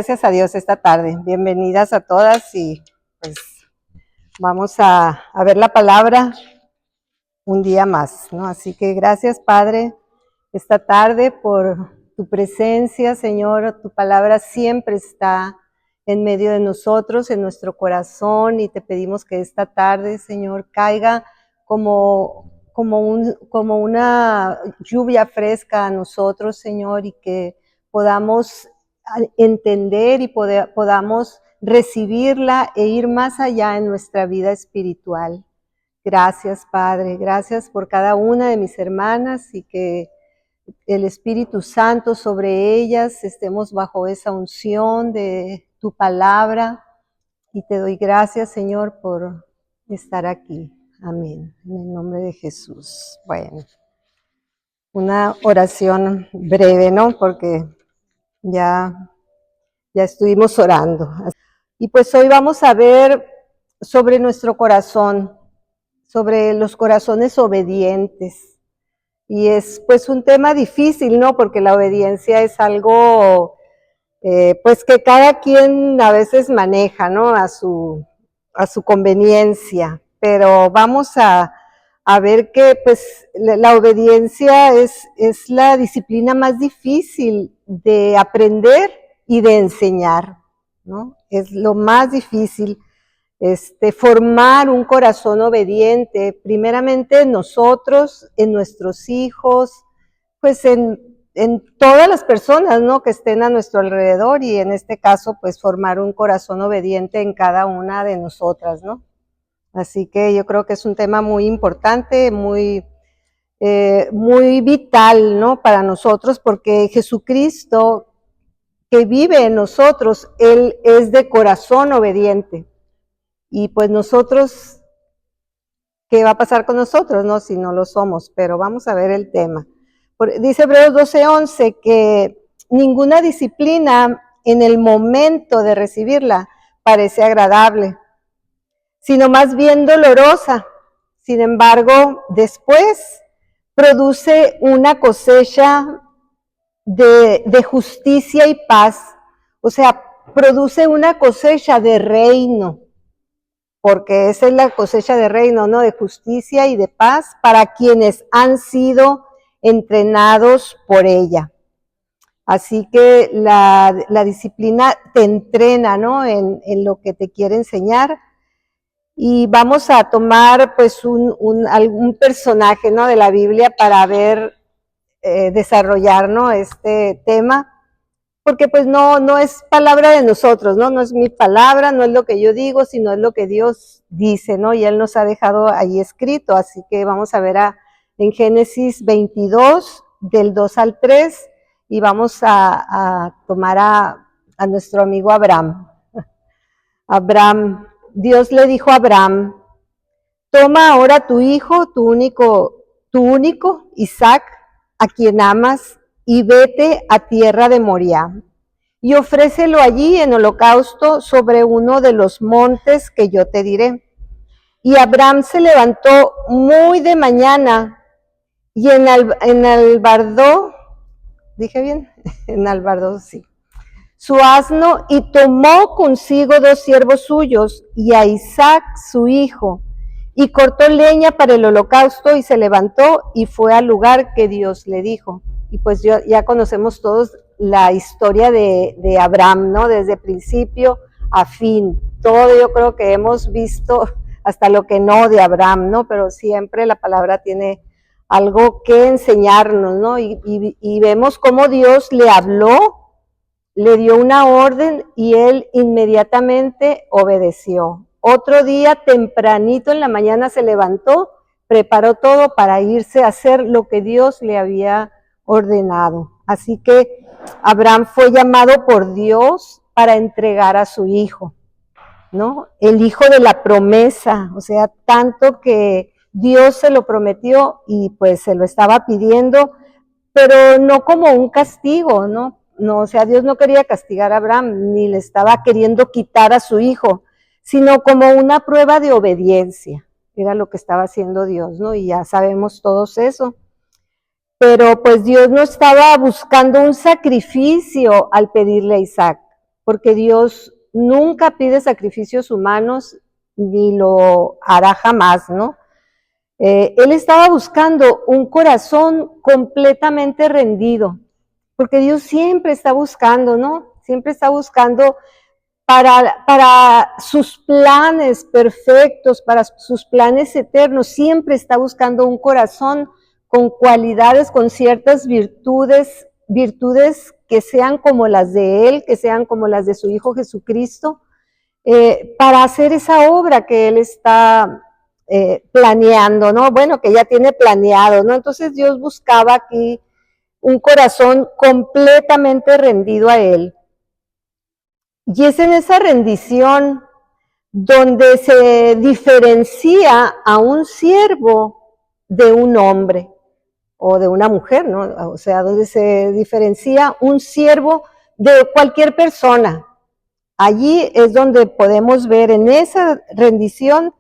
Gracias a Dios esta tarde. Bienvenidas a todas y pues vamos a ver la palabra un día más, ¿no? Así que gracias, Padre, esta tarde por tu presencia, Señor. Tu palabra siempre está en medio de nosotros, en nuestro corazón, y te pedimos que esta tarde, Señor, caiga como una lluvia fresca a nosotros, Señor, y que podamos entender y podamos recibirla e ir más allá en nuestra vida espiritual. Gracias, Padre, gracias por cada una de mis hermanas y que el Espíritu Santo sobre ellas estemos bajo esa unción de tu palabra, y te doy gracias, Señor, por estar aquí. Amén. En el nombre de Jesús. Bueno, una oración breve, ¿no? Porque ya estuvimos orando. Y pues hoy vamos a ver sobre nuestro corazón, sobre los corazones obedientes. Y es pues un tema difícil, ¿no? Porque la obediencia es algo pues que cada quien a veces maneja, ¿no? A su conveniencia. Pero vamos a ver que pues la obediencia es la disciplina más difícil de aprender y de enseñar, ¿no? Es lo más difícil, formar un corazón obediente, primeramente en nosotros, en nuestros hijos, pues en todas las personas, ¿no? Que estén a nuestro alrededor, y en este caso, pues formar un corazón obediente en cada una de nosotras, ¿no? Así que yo creo que es un tema muy importante, muy vital, ¿no? Para nosotros, porque Jesucristo, que vive en nosotros, Él es de corazón obediente. Y pues nosotros, ¿qué va a pasar con nosotros, no? Si no lo somos, pero vamos a ver el tema. Dice Hebreos 12:11 que ninguna disciplina en el momento de recibirla parece agradable, sino más bien dolorosa. Sin embargo, después produce una cosecha de justicia y paz. O sea, produce una cosecha de reino, porque esa es la cosecha de reino, ¿no? De justicia y de paz para quienes han sido entrenados por ella. Así que la disciplina te entrena, ¿no? En lo que te quiere enseñar. Y vamos a tomar pues algún personaje, ¿no? De la Biblia para ver, desarrollar, ¿no? Este tema. Porque pues no es palabra de nosotros, ¿no? No es mi palabra, no es lo que yo digo, sino es lo que Dios dice, ¿no? Y Él nos ha dejado ahí escrito. Así que vamos a ver en Génesis 22, del 2 al 3, y vamos a tomar a nuestro amigo Abraham. Abraham, Dios le dijo a Abraham: toma ahora tu hijo, tu único, Isaac, a quien amas, y vete a tierra de Moriah, y ofrécelo allí en holocausto sobre uno de los montes que yo te diré. Y Abraham se levantó muy de mañana, y enalbardó, ¿dije bien? Enalbardó, sí, su asno, y tomó consigo 2 siervos suyos, y a Isaac su hijo, y cortó leña para el holocausto, y se levantó y fue al lugar que Dios le dijo. Y pues ya conocemos todos la historia de Abraham, ¿no? Desde principio a fin. Todo yo creo que hemos visto, hasta lo que no de Abraham, ¿no? Pero siempre la palabra tiene algo que enseñarnos, ¿no? Y vemos cómo Dios le habló, le dio una orden y él inmediatamente obedeció. Otro día, tempranito en la mañana, se levantó, preparó todo para irse a hacer lo que Dios le había ordenado. Así que Abraham fue llamado por Dios para entregar a su hijo, ¿no? El hijo de la promesa, o sea, tanto que Dios se lo prometió y pues se lo estaba pidiendo, pero no como un castigo, ¿no? No, o sea, Dios no quería castigar a Abraham, ni le estaba queriendo quitar a su hijo, sino como una prueba de obediencia. Era lo que estaba haciendo Dios, ¿no? Y ya sabemos todos eso. Pero pues Dios no estaba buscando un sacrificio al pedirle a Isaac. porque Dios nunca pide sacrificios humanos ni lo hará jamás, ¿no? Él estaba buscando un corazón completamente rendido, porque Dios siempre está buscando, ¿no? Siempre está buscando para sus planes perfectos, para sus planes eternos, siempre está buscando un corazón con cualidades, con ciertas virtudes que sean como las de Él, que sean como las de su Hijo Jesucristo, para hacer esa obra que Él está planeando, ¿no? Bueno, que ya tiene planeado, ¿no? Entonces Dios buscaba aquí un corazón completamente rendido a Él. Y es en esa rendición donde se diferencia a un siervo de un hombre o de una mujer, ¿no? O sea, donde se diferencia un siervo de cualquier persona. Allí es donde podemos ver en esa rendición,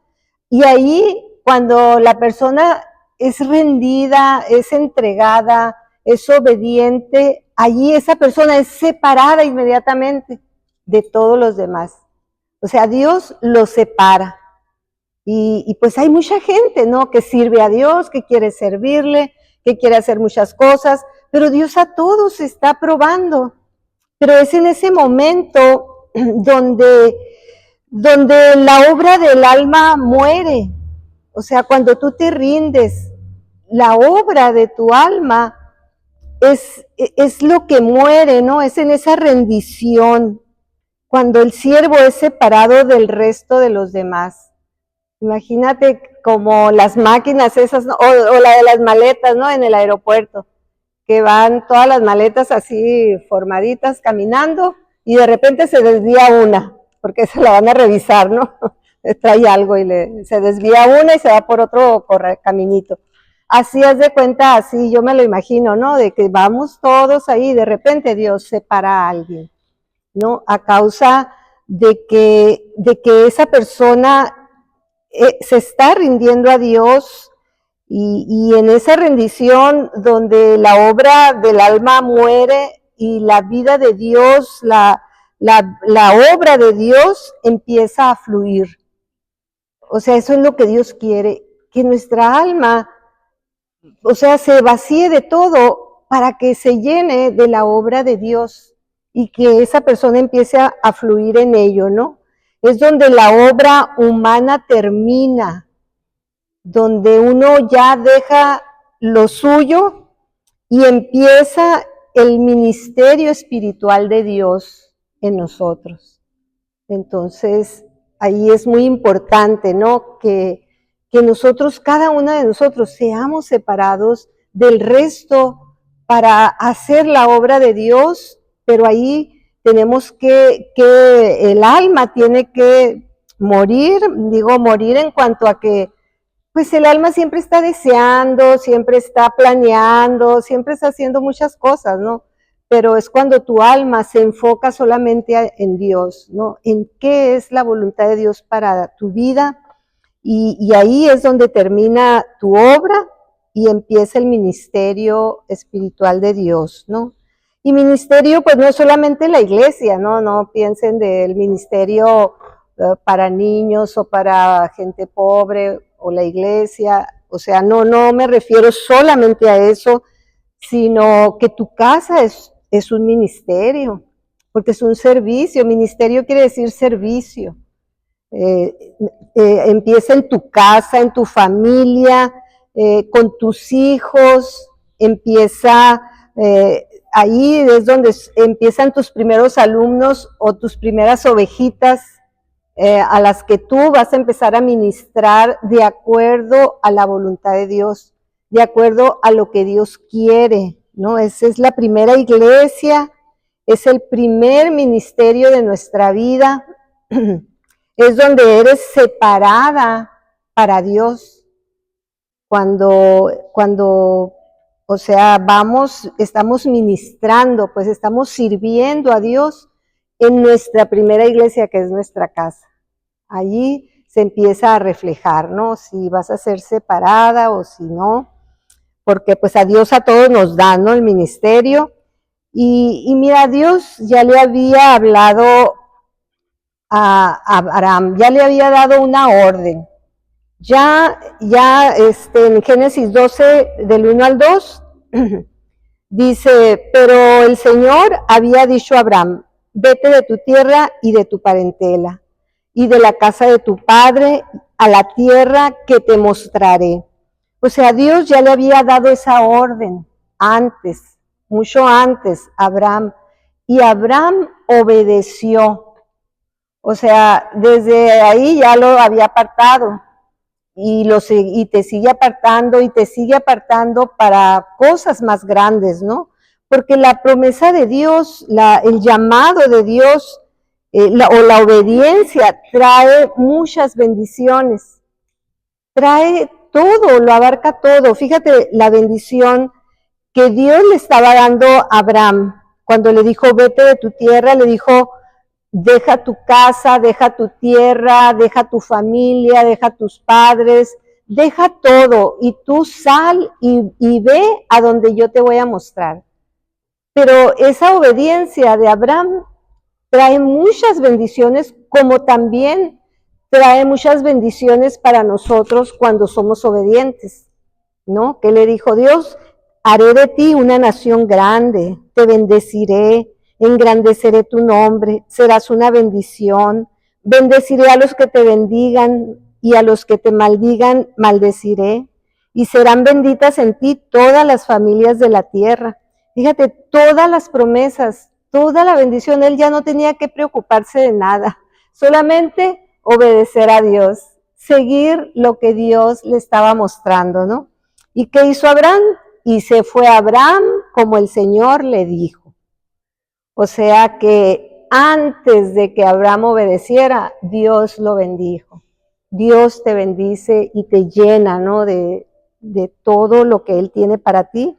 y ahí cuando la persona es rendida, es entregada, es obediente, allí esa persona es separada inmediatamente de todos los demás. O sea, Dios los separa. Y pues hay mucha gente, ¿no? Que sirve a Dios, que quiere servirle, que quiere hacer muchas cosas, pero Dios a todos está probando. Pero es en ese momento donde la obra del alma muere. O sea, cuando tú te rindes, la obra de tu alma es lo que muere, ¿no? Es en esa rendición, cuando el siervo es separado del resto de los demás. Imagínate como las máquinas esas, ¿no? o la de las maletas, ¿no? En el aeropuerto, que van todas las maletas así formaditas caminando y de repente se desvía una, porque se la van a revisar, ¿no? Trae algo y se desvía una y se va por otro caminito. Así haz de cuenta, así yo me lo imagino, ¿no? De que vamos todos ahí y de repente Dios separa a alguien, ¿no? A causa de que esa persona se está rindiendo a Dios, y en esa rendición donde la obra del alma muere y la vida de Dios, la obra de Dios empieza a fluir. O sea, eso es lo que Dios quiere, que nuestra alma, o sea, se vacíe de todo para que se llene de la obra de Dios y que esa persona empiece a fluir en ello, ¿no? Es donde la obra humana termina, donde uno ya deja lo suyo y empieza el ministerio espiritual de Dios en nosotros. Entonces, ahí es muy importante, ¿no? Que nosotros, cada una de nosotros, seamos separados del resto para hacer la obra de Dios, pero ahí tenemos que el alma tiene que morir, digo morir en cuanto a que pues el alma siempre está deseando, siempre está planeando, siempre está haciendo muchas cosas, ¿no? Pero es cuando tu alma se enfoca solamente en Dios, ¿no? En qué es la voluntad de Dios para tu vida, y ahí es donde termina tu obra y empieza el ministerio espiritual de Dios, ¿no? Y ministerio, pues no es solamente la iglesia, ¿no? No piensen del ministerio para niños o para gente pobre o la iglesia, o sea, no me refiero solamente a eso, sino que tu casa es un ministerio, porque es un servicio. Ministerio quiere decir servicio. Empieza en tu casa, en tu familia, con tus hijos, empieza, ahí es donde empiezan tus primeros alumnos o tus primeras ovejitas, a las que tú vas a empezar a ministrar de acuerdo a la voluntad de Dios, de acuerdo a lo que Dios quiere, ¿no? Esa es la primera iglesia, es el primer ministerio de nuestra vida, es donde eres separada para Dios, cuando, o sea, estamos ministrando, pues estamos sirviendo a Dios en nuestra primera iglesia, que es nuestra casa. Allí se empieza a reflejar, ¿no? Si vas a ser separada o si no, porque pues a Dios a todos nos da, ¿no? El ministerio, Y mira, Dios ya le había hablado a Abraham, ya le había dado una orden. En Génesis 12, del 1 al 2, dice, pero el Señor había dicho a Abraham, vete de tu tierra y de tu parentela, y de la casa de tu padre a la tierra que te mostraré. O sea, Dios ya le había dado esa orden antes, mucho antes, a Abraham, y Abraham obedeció. O sea, desde ahí ya lo había apartado y te sigue apartando para cosas más grandes, ¿no? Porque la promesa de Dios, el llamado de Dios la obediencia trae muchas bendiciones, trae todo, lo abarca todo. Fíjate la bendición que Dios le estaba dando a Abraham cuando le dijo, vete de tu tierra, le dijo, deja tu casa, deja tu tierra, deja tu familia, deja tus padres, deja todo y tú sal y ve a donde yo te voy a mostrar. Pero esa obediencia de Abraham trae muchas bendiciones, como también trae muchas bendiciones para nosotros cuando somos obedientes, ¿no? Que le dijo Dios, haré de ti una nación grande, te bendeciré, engrandeceré tu nombre, serás una bendición, bendeciré a los que te bendigan y a los que te maldigan, maldeciré, y serán benditas en ti todas las familias de la tierra. Fíjate, todas las promesas, toda la bendición, él ya no tenía que preocuparse de nada, solamente obedecer a Dios, seguir lo que Dios le estaba mostrando, ¿no? ¿Y qué hizo Abraham? Y se fue Abraham como el Señor le dijo. O sea que antes de que Abraham obedeciera, Dios lo bendijo. Dios te bendice y te llena, ¿no? de todo lo que Él tiene para ti.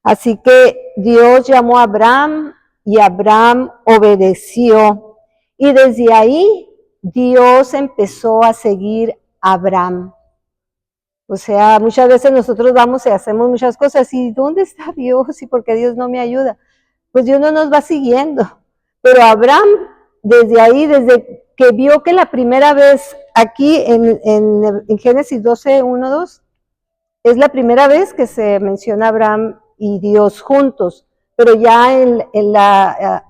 Así que Dios llamó a Abraham y Abraham obedeció. Y desde ahí Dios empezó a seguir a Abraham. O sea, muchas veces nosotros vamos y hacemos muchas cosas y ¿dónde está Dios? ¿Y por qué Dios no me ayuda? Pues Dios no nos va siguiendo. Pero Abraham, desde ahí, desde que vio que la primera vez aquí en Génesis 12, 1, 2, es la primera vez que se menciona Abraham y Dios juntos, pero ya en la,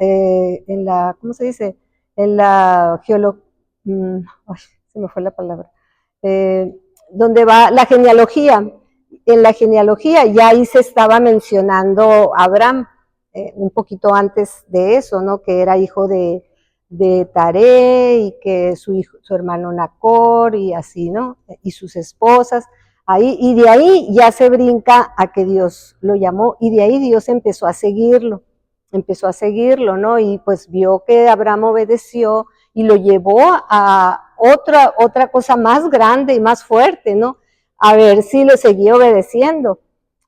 ¿cómo se dice? En la se me fue la palabra. Donde va la genealogía. En la genealogía ya ahí se estaba mencionando a Abraham, un poquito antes de eso, ¿no? Que era hijo de Taré y que su hermano Nacor y así, ¿no? Y sus esposas. Ahí, y de ahí ya se brinca a que Dios lo llamó y de ahí Dios empezó a seguirlo, ¿no? Y pues vio que Abraham obedeció y lo llevó a otra cosa más grande y más fuerte, ¿no? A ver si le seguía obedeciendo.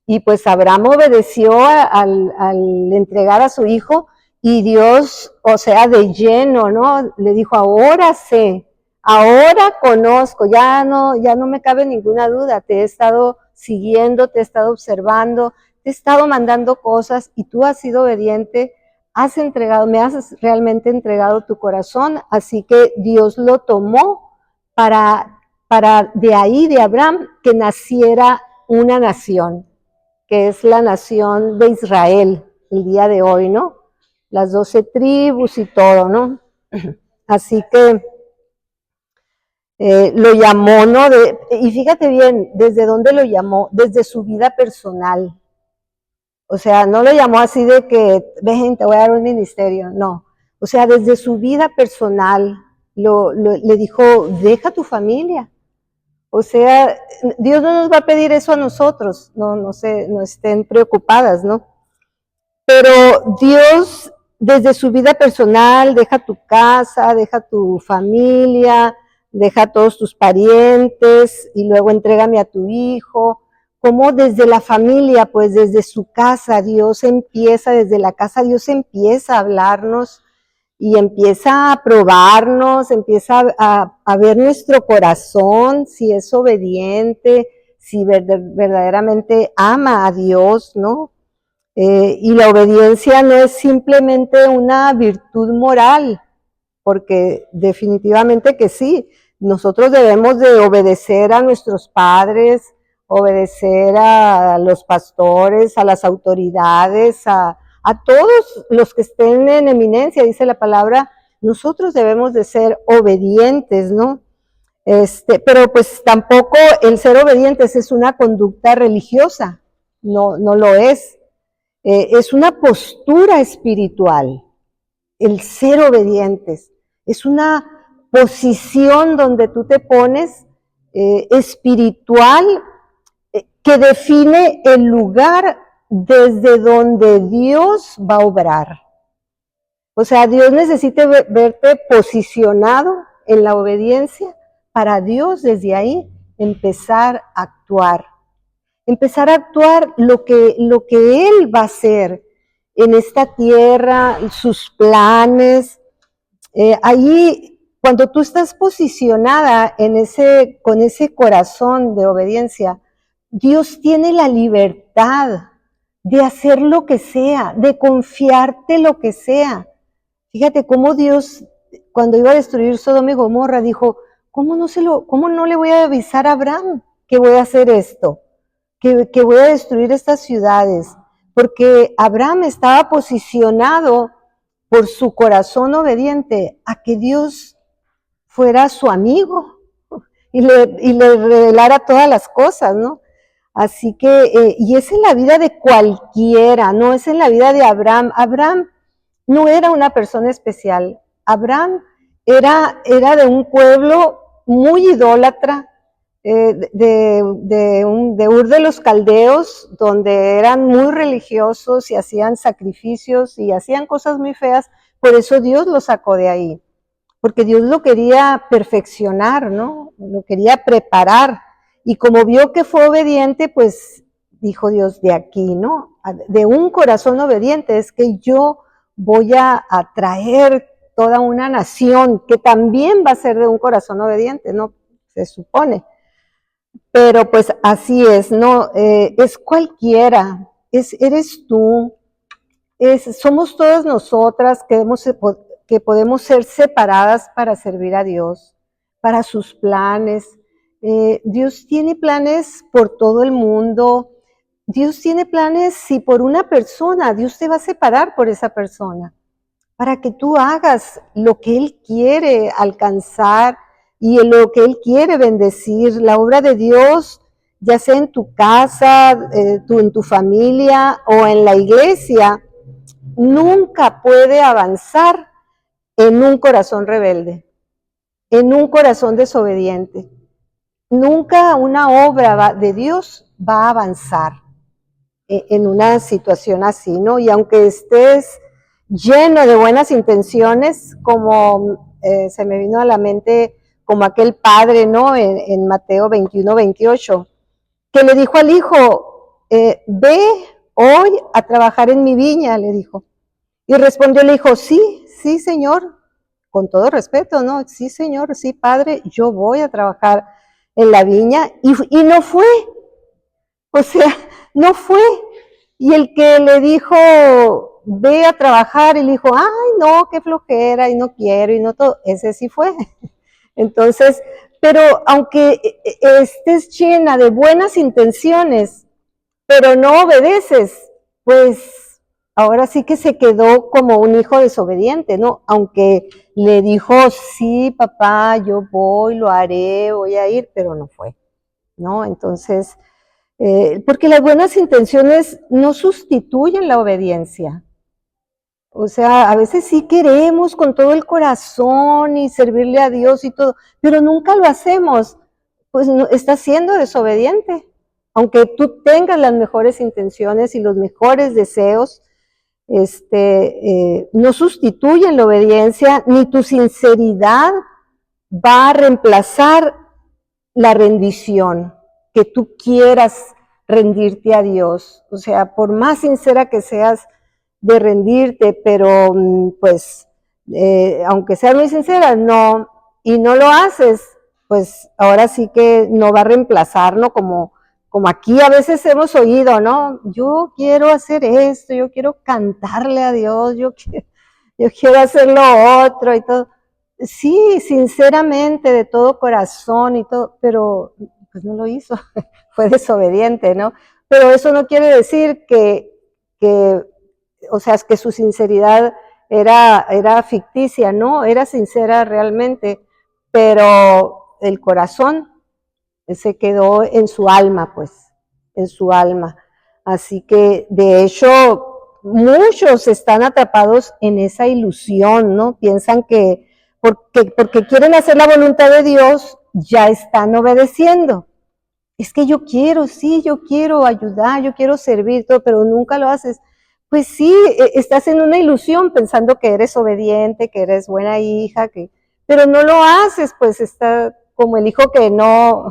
Y pues Abraham obedeció al entregar a su hijo y Dios, o sea, de lleno, ¿no? Le dijo, ahora sé, ahora conozco, ya no me cabe ninguna duda, te he estado siguiendo, te he estado observando, te he estado mandando cosas y tú has sido obediente, me has realmente entregado tu corazón, así que Dios lo tomó para de ahí, de Abraham, que naciera una nación, que es la nación de Israel, el día de hoy, ¿no? Las 12 tribus y todo, ¿no? Así que lo llamó, ¿no? Y fíjate bien, ¿desde dónde lo llamó? Desde su vida personal. O sea, no lo llamó así de que, ven, te voy a dar un ministerio, no. O sea, desde su vida personal le dijo, deja tu familia. O sea, Dios no nos va a pedir eso a nosotros, no estén preocupadas, ¿no? Pero Dios, desde su vida personal, deja tu casa, deja tu familia, deja a todos tus parientes y luego entrégame a tu hijo. Como desde la familia, pues desde su casa, desde la casa Dios empieza a hablarnos y empieza a probarnos, empieza a ver nuestro corazón, si es obediente, si verdaderamente ama a Dios, ¿no? Y la obediencia no es simplemente una virtud moral, porque definitivamente que sí, nosotros debemos de obedecer a nuestros padres, obedecer a los pastores, a las autoridades, a todos los que estén en eminencia, dice la palabra, nosotros debemos de ser obedientes, ¿no? Pero pues tampoco el ser obedientes es una conducta religiosa, no lo es. Es una postura espiritual, el ser obedientes. Es una posición donde tú te pones espiritual que define el lugar desde donde Dios va a obrar. O sea, Dios necesita verte posicionado en la obediencia para Dios desde ahí empezar a actuar. Empezar a actuar lo que Él va a hacer en esta tierra, sus planes. Allí, cuando tú estás posicionada con ese corazón de obediencia, Dios tiene la libertad de hacer lo que sea, de confiarte lo que sea. Fíjate cómo Dios, cuando iba a destruir Sodoma y Gomorra, dijo, ¿cómo no le voy a avisar a Abraham que voy a hacer esto? Que voy a destruir estas ciudades, porque Abraham estaba posicionado por su corazón obediente a que Dios fuera su amigo y le revelara todas las cosas, ¿no? Así que, y es en la vida de cualquiera, no es en la vida de Abraham. Abraham no era una persona especial. Abraham era de un pueblo muy idólatra, de Ur de los Caldeos, donde eran muy religiosos y hacían sacrificios y hacían cosas muy feas. Por eso Dios lo sacó de ahí, porque Dios lo quería perfeccionar, ¿no? Lo quería preparar. Y como vio que fue obediente, pues dijo Dios, de aquí, ¿no? De un corazón obediente es que yo voy a traer toda una nación que también va a ser de un corazón obediente, ¿no? Se supone. Pero pues así es, ¿no? Es cualquiera, eres tú, somos todas nosotras que podemos ser separadas para servir a Dios, para sus planes. Dios tiene planes por todo el mundo. Dios tiene planes si por una persona, Dios te va a separar por esa persona, para que tú hagas lo que Él quiere alcanzar y en lo que Él quiere bendecir. La obra de Dios, ya sea en tu casa, en tu familia o en la iglesia, nunca puede avanzar en un corazón rebelde, en un corazón desobediente. Nunca una obra de Dios va a avanzar en una situación así, ¿no? Y aunque estés lleno de buenas intenciones, como se me vino a la mente como aquel padre, ¿no? En Mateo 21-28, que le dijo al hijo, ve hoy a trabajar en mi viña, le dijo. Y respondió el hijo, sí, sí, señor, con todo respeto, ¿no? Sí, señor, sí, padre, yo voy a trabajar en la viña. Y no fue, o sea, no fue. Y el que le dijo, ve a trabajar, y le dijo, ay, no, qué flojera, y no quiero, y no todo, ese sí fue. Entonces, pero aunque estés llena de buenas intenciones, pero no obedeces, pues ahora sí que se quedó como un hijo desobediente, ¿no? Aunque le dijo, sí, papá, yo voy, lo haré, voy a ir, pero no fue, ¿no? Entonces, porque las buenas intenciones no sustituyen la obediencia. O sea, a veces sí queremos con todo el corazón y servirle a Dios y todo, pero nunca lo hacemos, pues no, estás siendo desobediente. Aunque tú tengas las mejores intenciones y los mejores deseos, no sustituyen la obediencia, ni tu sinceridad va a reemplazar la rendición, que tú quieras rendirte a Dios. O sea, por más sincera que seas de rendirte, pero pues, aunque seas muy sincera, no, y no lo haces, pues ahora sí que no va a reemplazar, ¿no? Como como aquí a veces hemos oído, ¿no? Yo quiero hacer esto, yo quiero cantarle a Dios, yo quiero hacer lo otro y todo. Sí, sinceramente, de todo corazón y todo, pero pues no lo hizo, fue desobediente, ¿no? Pero eso no quiere decir o sea, es que su sinceridad era ficticia, no, era sincera realmente, pero el corazón se quedó en su alma, pues, en su alma. Así que, de hecho, muchos están atrapados en esa ilusión, ¿no? Piensan que porque quieren hacer la voluntad de Dios, ya están obedeciendo. Es que yo quiero, sí, yo quiero ayudar, yo quiero servir, todo, pero nunca lo haces. Pues sí, estás en una ilusión pensando que eres obediente, que eres buena hija, pero no lo haces, pues está como el hijo que no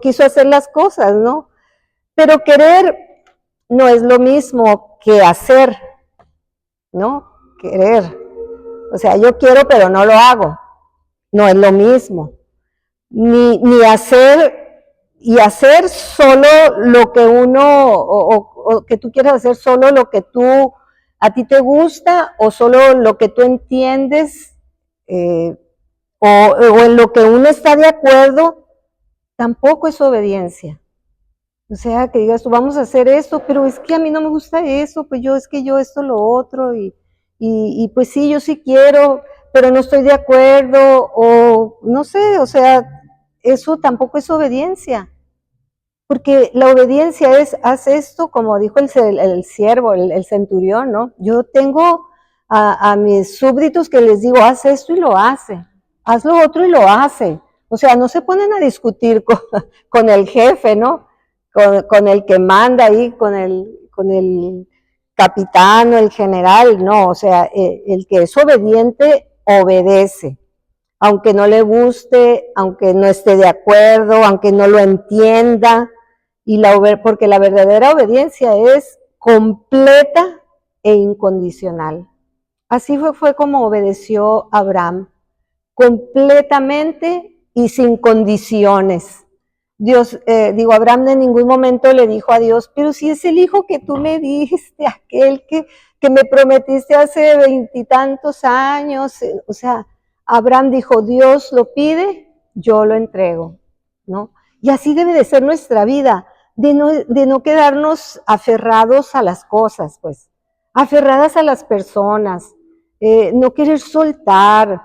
quiso hacer las cosas, ¿no? Pero querer no es lo mismo que hacer, ¿no? Querer. O sea, yo quiero, pero no lo hago. No es lo mismo. Ni hacer y hacer solo lo que uno, o que tú quieras hacer solo lo que a ti te gusta, o solo lo que tú entiendes, o en lo que uno está de acuerdo, tampoco es obediencia. O sea, que digas tú, vamos a hacer esto, pero es que a mí no me gusta eso, pues es que yo esto, lo otro, y pues sí, yo sí quiero, pero no estoy de acuerdo, o no sé, o sea, eso tampoco es obediencia. Porque la obediencia es, haz esto, como dijo el siervo, el centurión, ¿no? Yo tengo a mis súbditos que les digo, haz esto y lo hace, haz lo otro y lo hace. O sea, no se ponen a discutir con el jefe, ¿no? Con el que manda ahí, con el capitán o el general, no, o sea, el que es obediente, obedece. Aunque no le guste, aunque no esté de acuerdo, aunque no lo entienda, porque la verdadera obediencia es completa e incondicional. Así fue como obedeció Abraham, completamente y sin condiciones. Abraham en ningún momento le dijo a Dios, pero si es el hijo que tú me diste, aquel que me prometiste hace 20 y tantos años, o sea, Abraham dijo, Dios lo pide, yo lo entrego, ¿no? Y así debe de ser nuestra vida, de no quedarnos aferrados a las cosas, pues, aferradas a las personas, no querer soltar,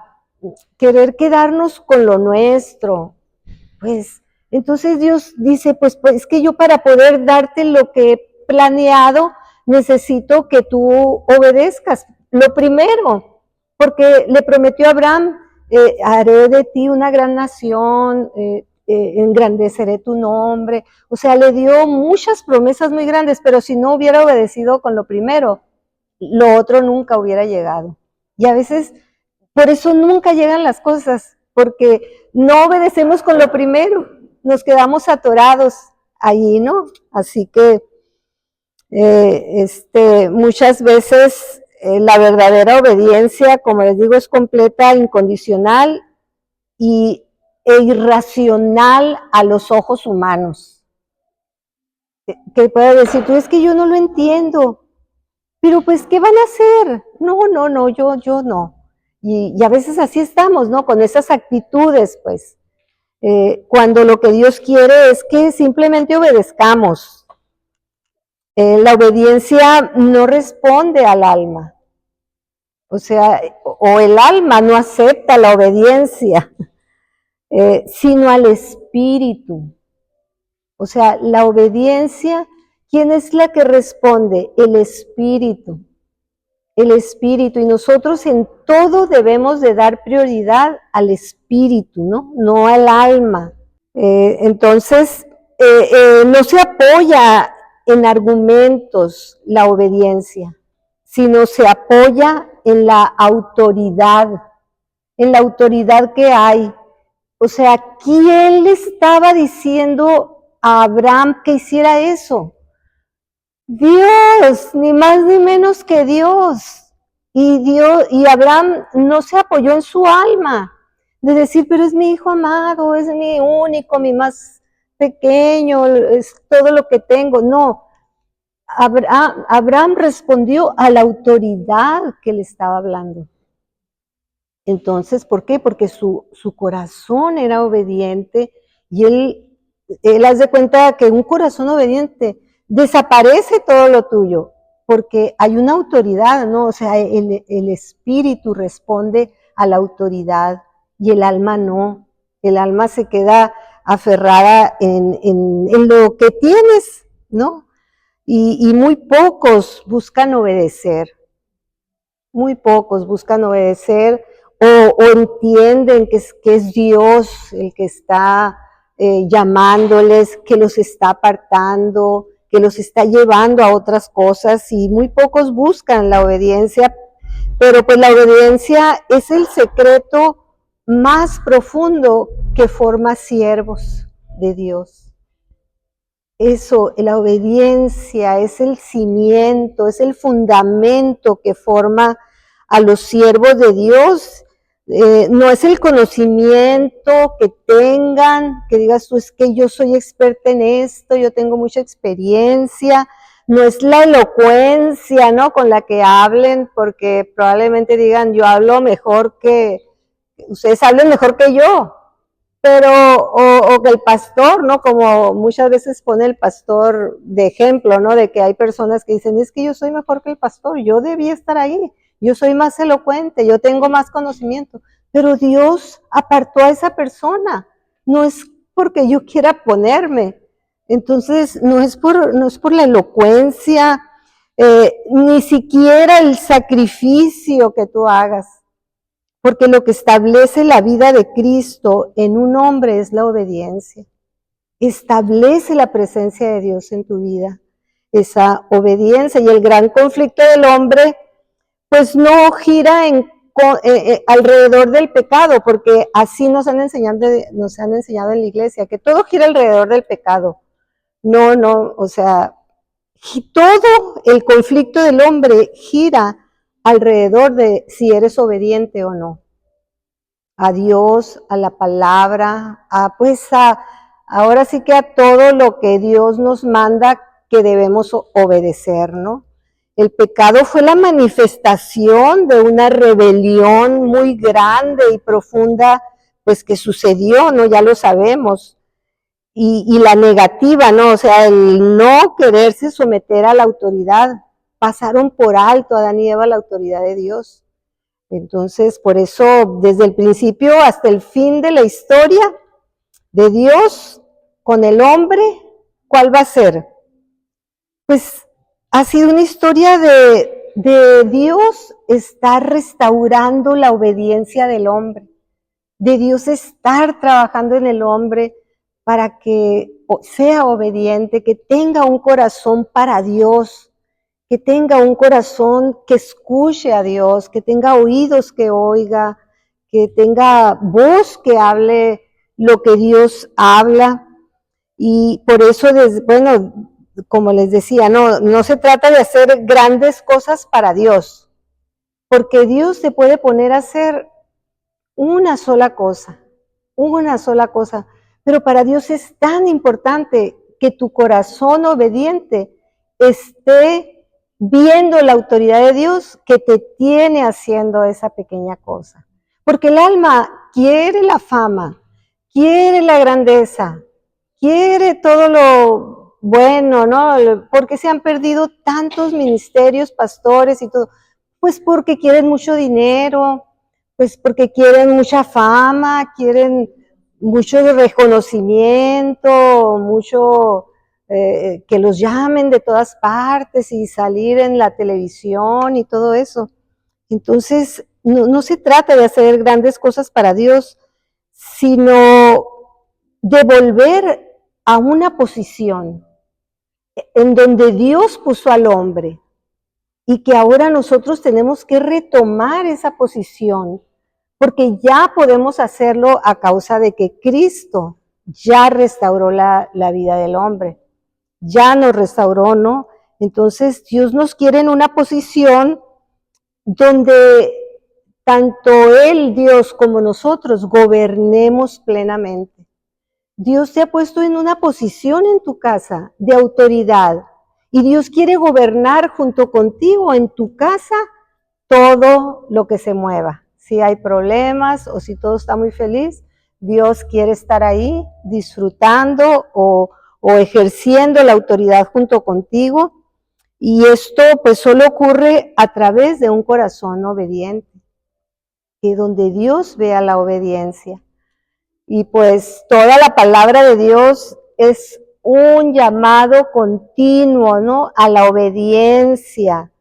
querer quedarnos con lo nuestro, pues, entonces Dios dice, pues es que yo para poder darte lo que he planeado, necesito que tú obedezcas. Lo primero, porque le prometió a Abraham, haré de ti una gran nación, engrandeceré tu nombre. O sea, le dio muchas promesas muy grandes, pero si no hubiera obedecido con lo primero, lo otro nunca hubiera llegado. Y a veces, por eso nunca llegan las cosas, porque no obedecemos con lo primero, nos quedamos atorados allí, ¿no? Así que muchas veces la verdadera obediencia, como les digo, es completa, incondicional e irracional a los ojos humanos. Que pueda decir, tú es que yo no lo entiendo, pero pues, ¿qué van a hacer? No, yo no. Y a veces así estamos, ¿no? Con esas actitudes, pues. Cuando lo que Dios quiere es que simplemente obedezcamos. La obediencia no responde al alma. O sea, o el alma no acepta la obediencia, sino al espíritu. O sea, la obediencia, ¿quién es la que responde? El espíritu. El espíritu, y nosotros en todo debemos de dar prioridad al espíritu, ¿no? No al alma. Entonces, no se apoya en argumentos la obediencia, sino se apoya en la autoridad que hay. O sea, ¿quién le estaba diciendo a Abraham que hiciera eso? Dios, ni más ni menos que Dios. Y Abraham no se apoyó en su alma, de decir, pero es mi hijo amado, es mi único, mi más pequeño, es todo lo que tengo. No, Abraham respondió a la autoridad que le estaba hablando. Entonces, ¿por qué? Porque su corazón era obediente y él hace cuenta que un corazón obediente desaparece todo lo tuyo, porque hay una autoridad, ¿no? O sea, el espíritu responde a la autoridad y el alma no. El alma se queda aferrada en lo que tienes, ¿no? Y muy pocos buscan obedecer. Muy pocos buscan obedecer o entienden que es Dios el que está llamándoles, que los está apartando, que los está llevando a otras cosas, y muy pocos buscan la obediencia, pero pues la obediencia es el secreto más profundo que forma siervos de Dios. Eso, la obediencia es el cimiento, es el fundamento que forma a los siervos de Dios. No es el conocimiento que tengan, que digas tú, es que yo soy experta en esto, yo tengo mucha experiencia. No es la elocuencia, ¿no?, con la que hablen, porque probablemente digan, yo hablo mejor que, ustedes hablen mejor que yo. Pero, o que el pastor, ¿no? Como muchas veces pone el pastor de ejemplo, ¿no? De que hay personas que dicen, es que yo soy mejor que el pastor, yo debía estar ahí, yo soy más elocuente, yo tengo más conocimiento. Pero Dios apartó a esa persona, no es porque yo quiera ponerme. Entonces, no es por la elocuencia, ni siquiera el sacrificio que tú hagas. Porque lo que establece la vida de Cristo en un hombre es la obediencia. Establece la presencia de Dios en tu vida, esa obediencia. Y el gran conflicto del hombre, pues no gira alrededor del pecado, porque así nos han enseñado en la iglesia, que todo gira alrededor del pecado. No, o sea, todo el conflicto del hombre gira alrededor de si eres obediente o no. A Dios, a la palabra, ahora sí que a todo lo que Dios nos manda que debemos obedecer, ¿no? El pecado fue la manifestación de una rebelión muy grande y profunda, pues que sucedió, ¿no? Ya lo sabemos. Y la negativa, ¿no? O sea, el no quererse someter a la autoridad. Pasaron por alto Adán y Eva la autoridad de Dios. Entonces, por eso, desde el principio hasta el fin de la historia de Dios con el hombre, ¿cuál va a ser? Pues ha sido una historia de Dios estar restaurando la obediencia del hombre, de Dios estar trabajando en el hombre para que sea obediente, que tenga un corazón para Dios, que tenga un corazón que escuche a Dios, que tenga oídos que oiga, que tenga voz que hable lo que Dios habla. Y por eso, bueno, como les decía, no se trata de hacer grandes cosas para Dios, porque Dios te puede poner a hacer una sola cosa, pero para Dios es tan importante que tu corazón obediente esté viendo la autoridad de Dios que te tiene haciendo esa pequeña cosa. Porque el alma quiere la fama, quiere la grandeza, quiere todo lo bueno, ¿no? Porque se han perdido tantos ministerios, pastores y todo. Pues porque quieren mucho dinero, pues porque quieren mucha fama, quieren mucho reconocimiento, mucho que los llamen de todas partes y salir en la televisión y todo eso. Entonces, no se trata de hacer grandes cosas para Dios, sino de volver a una posición en donde Dios puso al hombre y que ahora nosotros tenemos que retomar esa posición, porque ya podemos hacerlo a causa de que Cristo ya restauró la vida del hombre, ya nos restauró, ¿no? Entonces Dios nos quiere en una posición donde tanto Él, Dios, como nosotros gobernemos plenamente, Dios te ha puesto en una posición en tu casa de autoridad y Dios quiere gobernar junto contigo en tu casa todo lo que se mueva. Si hay problemas o si todo está muy feliz, Dios quiere estar ahí disfrutando o ejerciendo la autoridad junto contigo. Y esto pues solo ocurre a través de un corazón obediente, que donde Dios vea la obediencia. Y pues toda la palabra de Dios es un llamado continuo, ¿no? A la obediencia.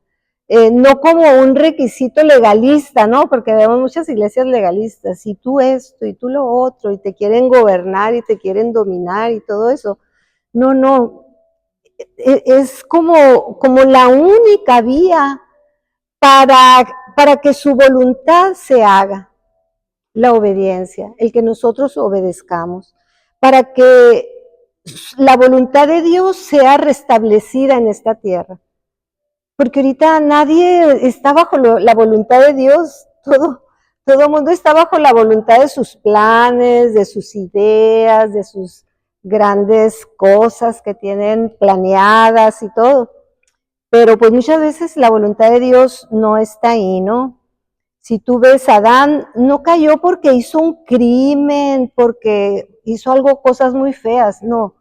No como un requisito legalista, ¿no? Porque vemos muchas iglesias legalistas, y tú esto, y tú lo otro, y te quieren gobernar, y te quieren dominar, y todo eso. No, no, es como la única vía para que su voluntad se haga, la obediencia, el que nosotros obedezcamos, para que la voluntad de Dios sea restablecida en esta tierra. Porque ahorita nadie está bajo la voluntad de Dios, todo el mundo está bajo la voluntad de sus planes, de sus ideas, de sus grandes cosas que tienen planeadas y todo. Pero pues muchas veces la voluntad de Dios no está ahí, ¿no? Si tú ves, Adán no cayó porque hizo un crimen, porque hizo cosas muy feas, no,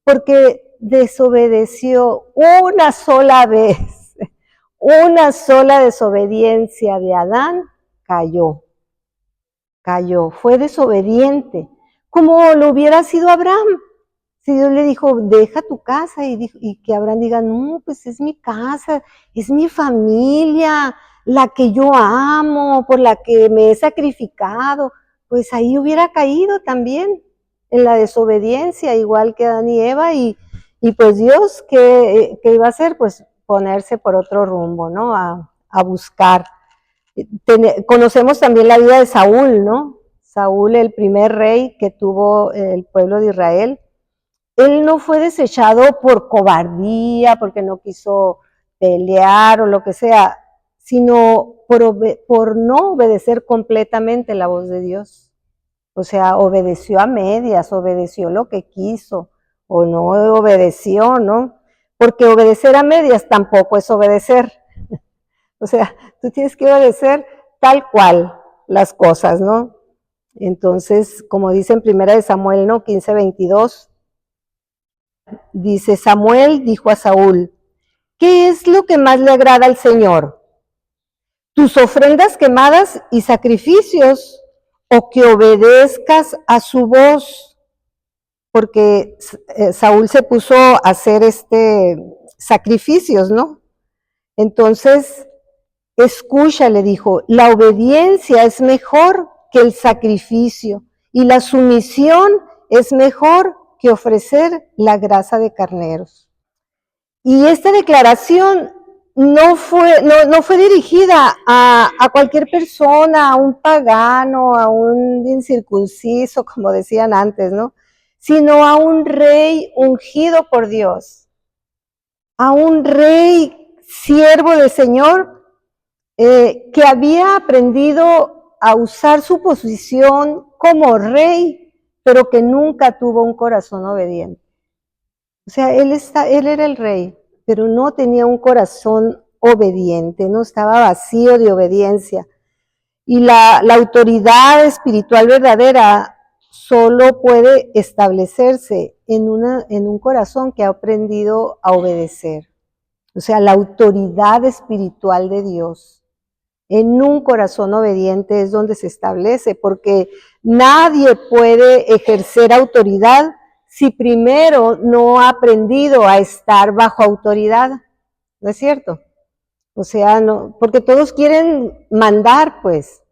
porque desobedeció una sola vez. Una sola desobediencia de Adán cayó, fue desobediente, como lo hubiera sido Abraham. Si Dios le dijo, deja tu casa, y que Abraham diga, no, pues es mi casa, es mi familia, la que yo amo, por la que me he sacrificado, pues ahí hubiera caído también en la desobediencia, igual que Adán y Eva, y pues Dios, ¿qué iba a hacer? Pues ponerse por otro rumbo, ¿no? A buscar. Conocemos también la vida de Saúl, ¿no? Saúl, el primer rey que tuvo el pueblo de Israel. Él no fue desechado por cobardía, porque no quiso pelear o lo que sea, sino por no obedecer completamente la voz de Dios. O sea, obedeció a medias, obedeció lo que quiso, o no obedeció, ¿no? Porque obedecer a medias tampoco es obedecer. O sea, tú tienes que obedecer tal cual las cosas, ¿no? Entonces, como dice en 1 Samuel, ¿no? 15:22, dice, Samuel dijo a Saúl, ¿qué es lo que más le agrada al Señor? ¿Tus ofrendas quemadas y sacrificios, o que obedezcas a su voz? Porque Saúl se puso a hacer sacrificios, ¿no? Entonces, escucha, le dijo, la obediencia es mejor que el sacrificio, y la sumisión es mejor que ofrecer la grasa de carneros. Y esta declaración no fue dirigida a cualquier persona, a un pagano, a un incircunciso, como decían antes, ¿no? Sino a un rey ungido por Dios, a un rey siervo del Señor, que había aprendido a usar su posición como rey, pero que nunca tuvo un corazón obediente. O sea, él era el rey, pero no tenía un corazón obediente, no estaba vacío de obediencia. Y la autoridad espiritual verdadera solo puede establecerse en un corazón que ha aprendido a obedecer. O sea, la autoridad espiritual de Dios en un corazón obediente es donde se establece, porque nadie puede ejercer autoridad si primero no ha aprendido a estar bajo autoridad, ¿no es cierto? O sea, no, porque todos quieren mandar, pues,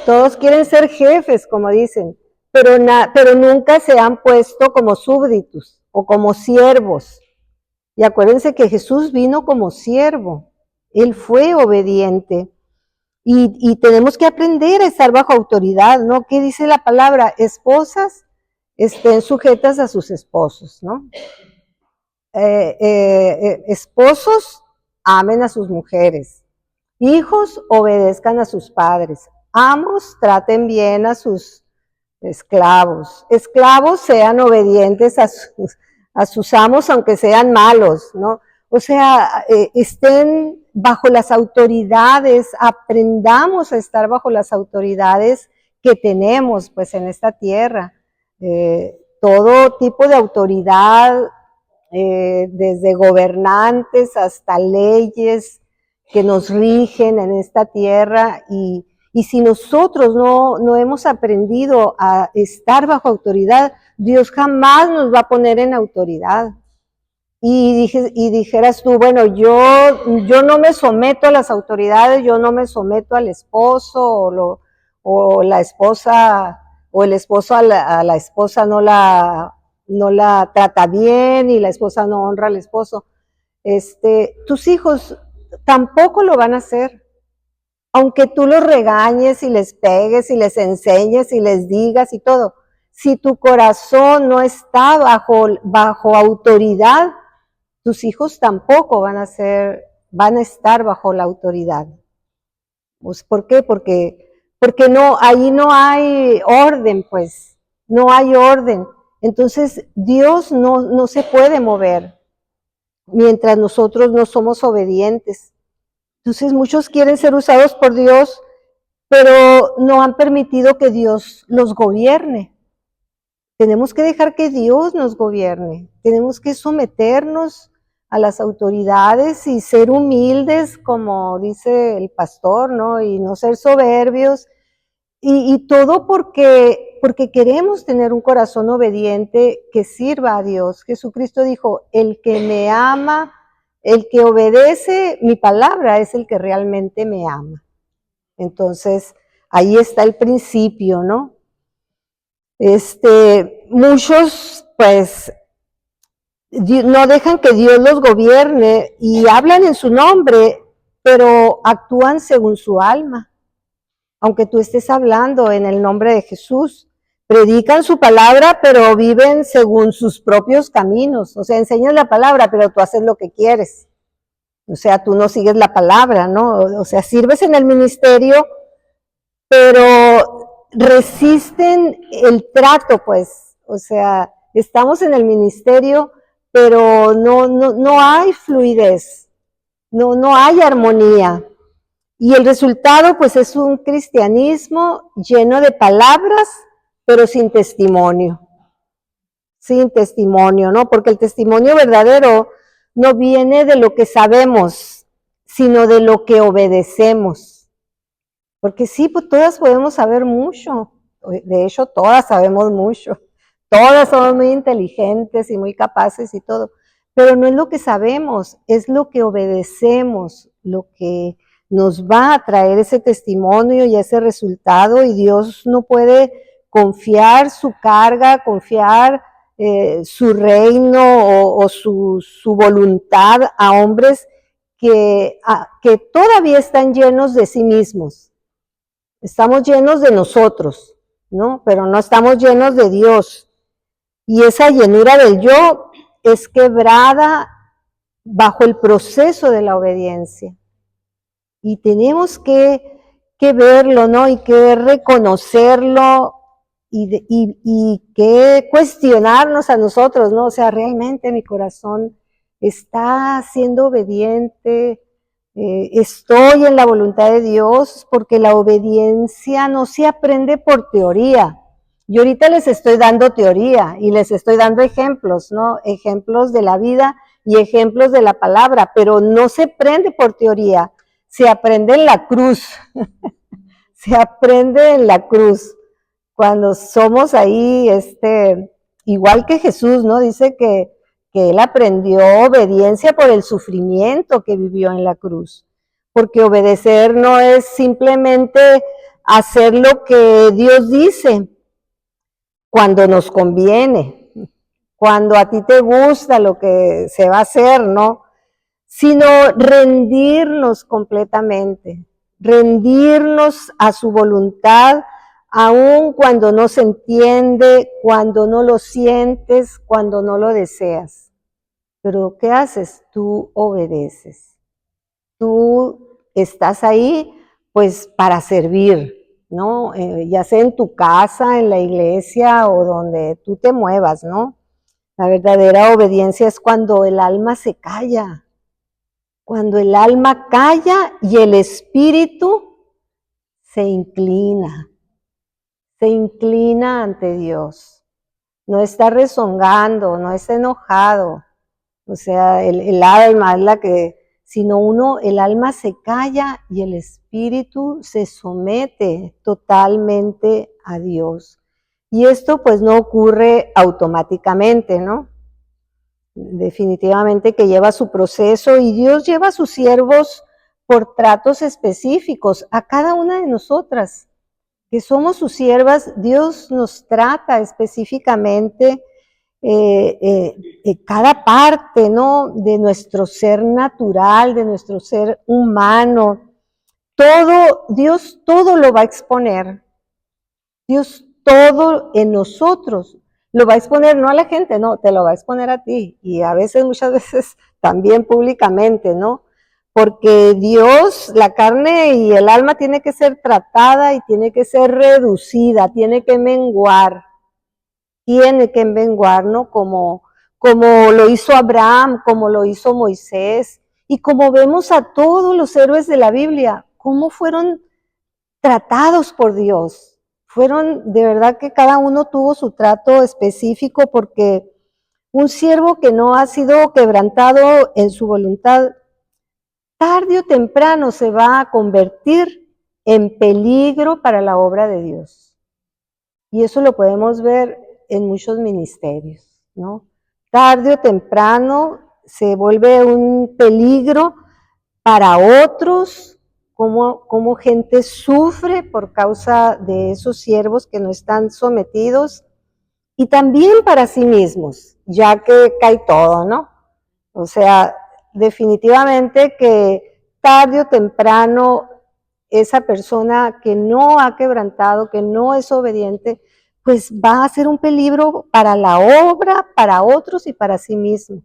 todos quieren ser jefes, como dicen, pero nunca se han puesto como súbditos o como siervos. Y acuérdense que Jesús vino como siervo, Él fue obediente. Y tenemos que aprender a estar bajo autoridad, ¿no? ¿Qué dice la palabra? Esposas estén sujetas a sus esposos, ¿no? Esposos amen a sus mujeres, hijos obedezcan a sus padres, amos traten bien a sus esclavos. Esclavos sean obedientes a sus amos, aunque sean malos, ¿no? O sea, estén bajo las autoridades, aprendamos a estar bajo las autoridades que tenemos, pues, en esta tierra. Todo tipo de autoridad, desde gobernantes hasta leyes que nos rigen en esta tierra, y si nosotros no hemos aprendido a estar bajo autoridad, Dios jamás nos va a poner en autoridad. Y dijeras tú, bueno, yo no me someto a las autoridades, yo no me someto al esposo, o la esposa, o el esposo a la esposa no la trata bien, y la esposa no honra al esposo. Tus hijos tampoco lo van a hacer. Aunque tú los regañes y les pegues y les enseñes y les digas y todo, si tu corazón no está bajo autoridad, tus hijos tampoco van a estar bajo la autoridad. Pues, ¿por qué? Porque ahí no hay orden, pues, no hay orden. Entonces, Dios no se puede mover mientras nosotros no somos obedientes. Entonces, muchos quieren ser usados por Dios, pero no han permitido que Dios los gobierne. Tenemos que dejar que Dios nos gobierne. Tenemos que someternos a las autoridades y ser humildes, como dice el pastor, ¿no? Y no ser soberbios. Y todo porque queremos tener un corazón obediente que sirva a Dios. Jesucristo dijo, el que me ama, el que obedece mi palabra es el que realmente me ama. Entonces, ahí está el principio, ¿no? Muchos, pues, no dejan que Dios los gobierne y hablan en su nombre, pero actúan según su alma. Aunque tú estés hablando en el nombre de Jesús, predican su palabra, pero viven según sus propios caminos. O sea, enseñas la palabra, pero tú haces lo que quieres. O sea, tú no sigues la palabra, ¿no? O sea, sirves en el ministerio, pero resisten el trato, pues. O sea, estamos en el ministerio, pero no hay fluidez, no hay armonía. Y el resultado, pues, es un cristianismo lleno de palabras, pero sin testimonio. Sin testimonio, ¿no? Porque el testimonio verdadero no viene de lo que sabemos, sino de lo que obedecemos. Porque sí, pues todas podemos saber mucho. De hecho, todas sabemos mucho. Todas somos muy inteligentes y muy capaces y todo. Pero no es lo que sabemos, es lo que obedecemos, lo que nos va a traer ese testimonio y ese resultado. Y Dios no puede confiar su carga, confiar su reino o su voluntad a hombres que todavía están llenos de sí mismos. Estamos llenos de nosotros, ¿no? Pero no estamos llenos de Dios. Y esa llenura del yo es quebrada bajo el proceso de la obediencia. Y tenemos que verlo, ¿no? Y que reconocerlo y que cuestionarnos a nosotros, ¿no? O sea, realmente mi corazón está siendo obediente, estoy en la voluntad de Dios, porque la obediencia no se aprende por teoría. Yo ahorita les estoy dando teoría y les estoy dando ejemplos, ¿no? Ejemplos de la vida y ejemplos de la palabra, pero no se aprende por teoría, se aprende en la cruz. Se aprende en la cruz. Cuando somos ahí, igual que Jesús, ¿no? Dice que él aprendió obediencia por el sufrimiento que vivió en la cruz. Porque obedecer no es simplemente hacer lo que Dios dice cuando nos conviene, cuando a ti te gusta lo que se va a hacer, ¿no? Sino rendirnos completamente, rendirnos a su voluntad, aun cuando no se entiende, cuando no lo sientes, cuando no lo deseas. Pero ¿qué haces? Tú obedeces. Tú estás ahí, pues, para servir. ¿no? Ya sea en tu casa, en la iglesia o donde tú te muevas, ¿no? La verdadera obediencia es cuando el alma se calla, cuando el alma calla y el espíritu se inclina ante Dios. No está rezongando, no está enojado. O sea, el alma es la que, sino el alma se calla y el espíritu se somete totalmente a Dios. Y esto pues no ocurre automáticamente, ¿no? Definitivamente que lleva su proceso y Dios lleva a sus siervos por tratos específicos a cada una de nosotras, que somos sus siervas. Dios nos trata específicamente cada parte, ¿no? De nuestro ser natural, de nuestro ser humano. Todo, Dios todo lo va a exponer. Dios todo en nosotros lo va a exponer, no a la gente, no, te lo va a exponer a ti. Y a veces, muchas veces, también públicamente, ¿no? Porque Dios, la carne y el alma tiene que ser tratada y tiene que ser reducida, tiene que menguar, ¿no? Como lo hizo Abraham, como lo hizo Moisés, y como vemos a todos los héroes de la Biblia, cómo fueron tratados por Dios. Fueron, de verdad que cada uno tuvo su trato específico, porque un siervo que no ha sido quebrantado en su voluntad, tarde o temprano se va a convertir en peligro para la obra de Dios. Y eso lo podemos ver en muchos ministerios, ¿no? Tarde o temprano se vuelve un peligro para otros, como gente sufre por causa de esos siervos que no están sometidos, y también para sí mismos, ya que cae todo, ¿no? O sea, definitivamente que tarde o temprano esa persona que no ha quebrantado, que no es obediente, pues va a ser un peligro para la obra, para otros y para sí mismo.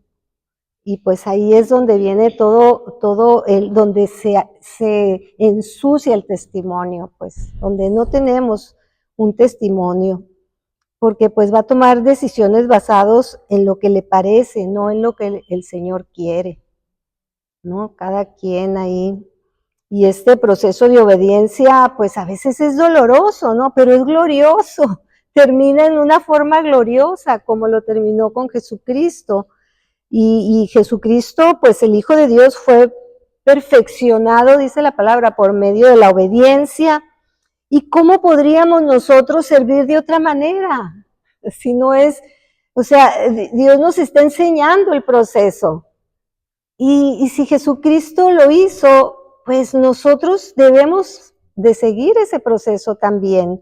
Y pues ahí es donde viene donde se ensucia el testimonio, pues, donde no tenemos un testimonio, porque pues va a tomar decisiones basadas en lo que le parece, no en lo que el Señor quiere, ¿no? Cada quien ahí. Y este proceso de obediencia, pues a veces es doloroso, ¿no? Pero es glorioso. Termina en una forma gloriosa, como lo terminó con Jesucristo. Y Jesucristo, pues el Hijo de Dios, fue perfeccionado, dice la palabra, por medio de la obediencia. ¿Y cómo podríamos nosotros servir de otra manera? Si no es, o sea, Dios nos está enseñando el proceso. Y si Jesucristo lo hizo, pues nosotros debemos de seguir ese proceso también.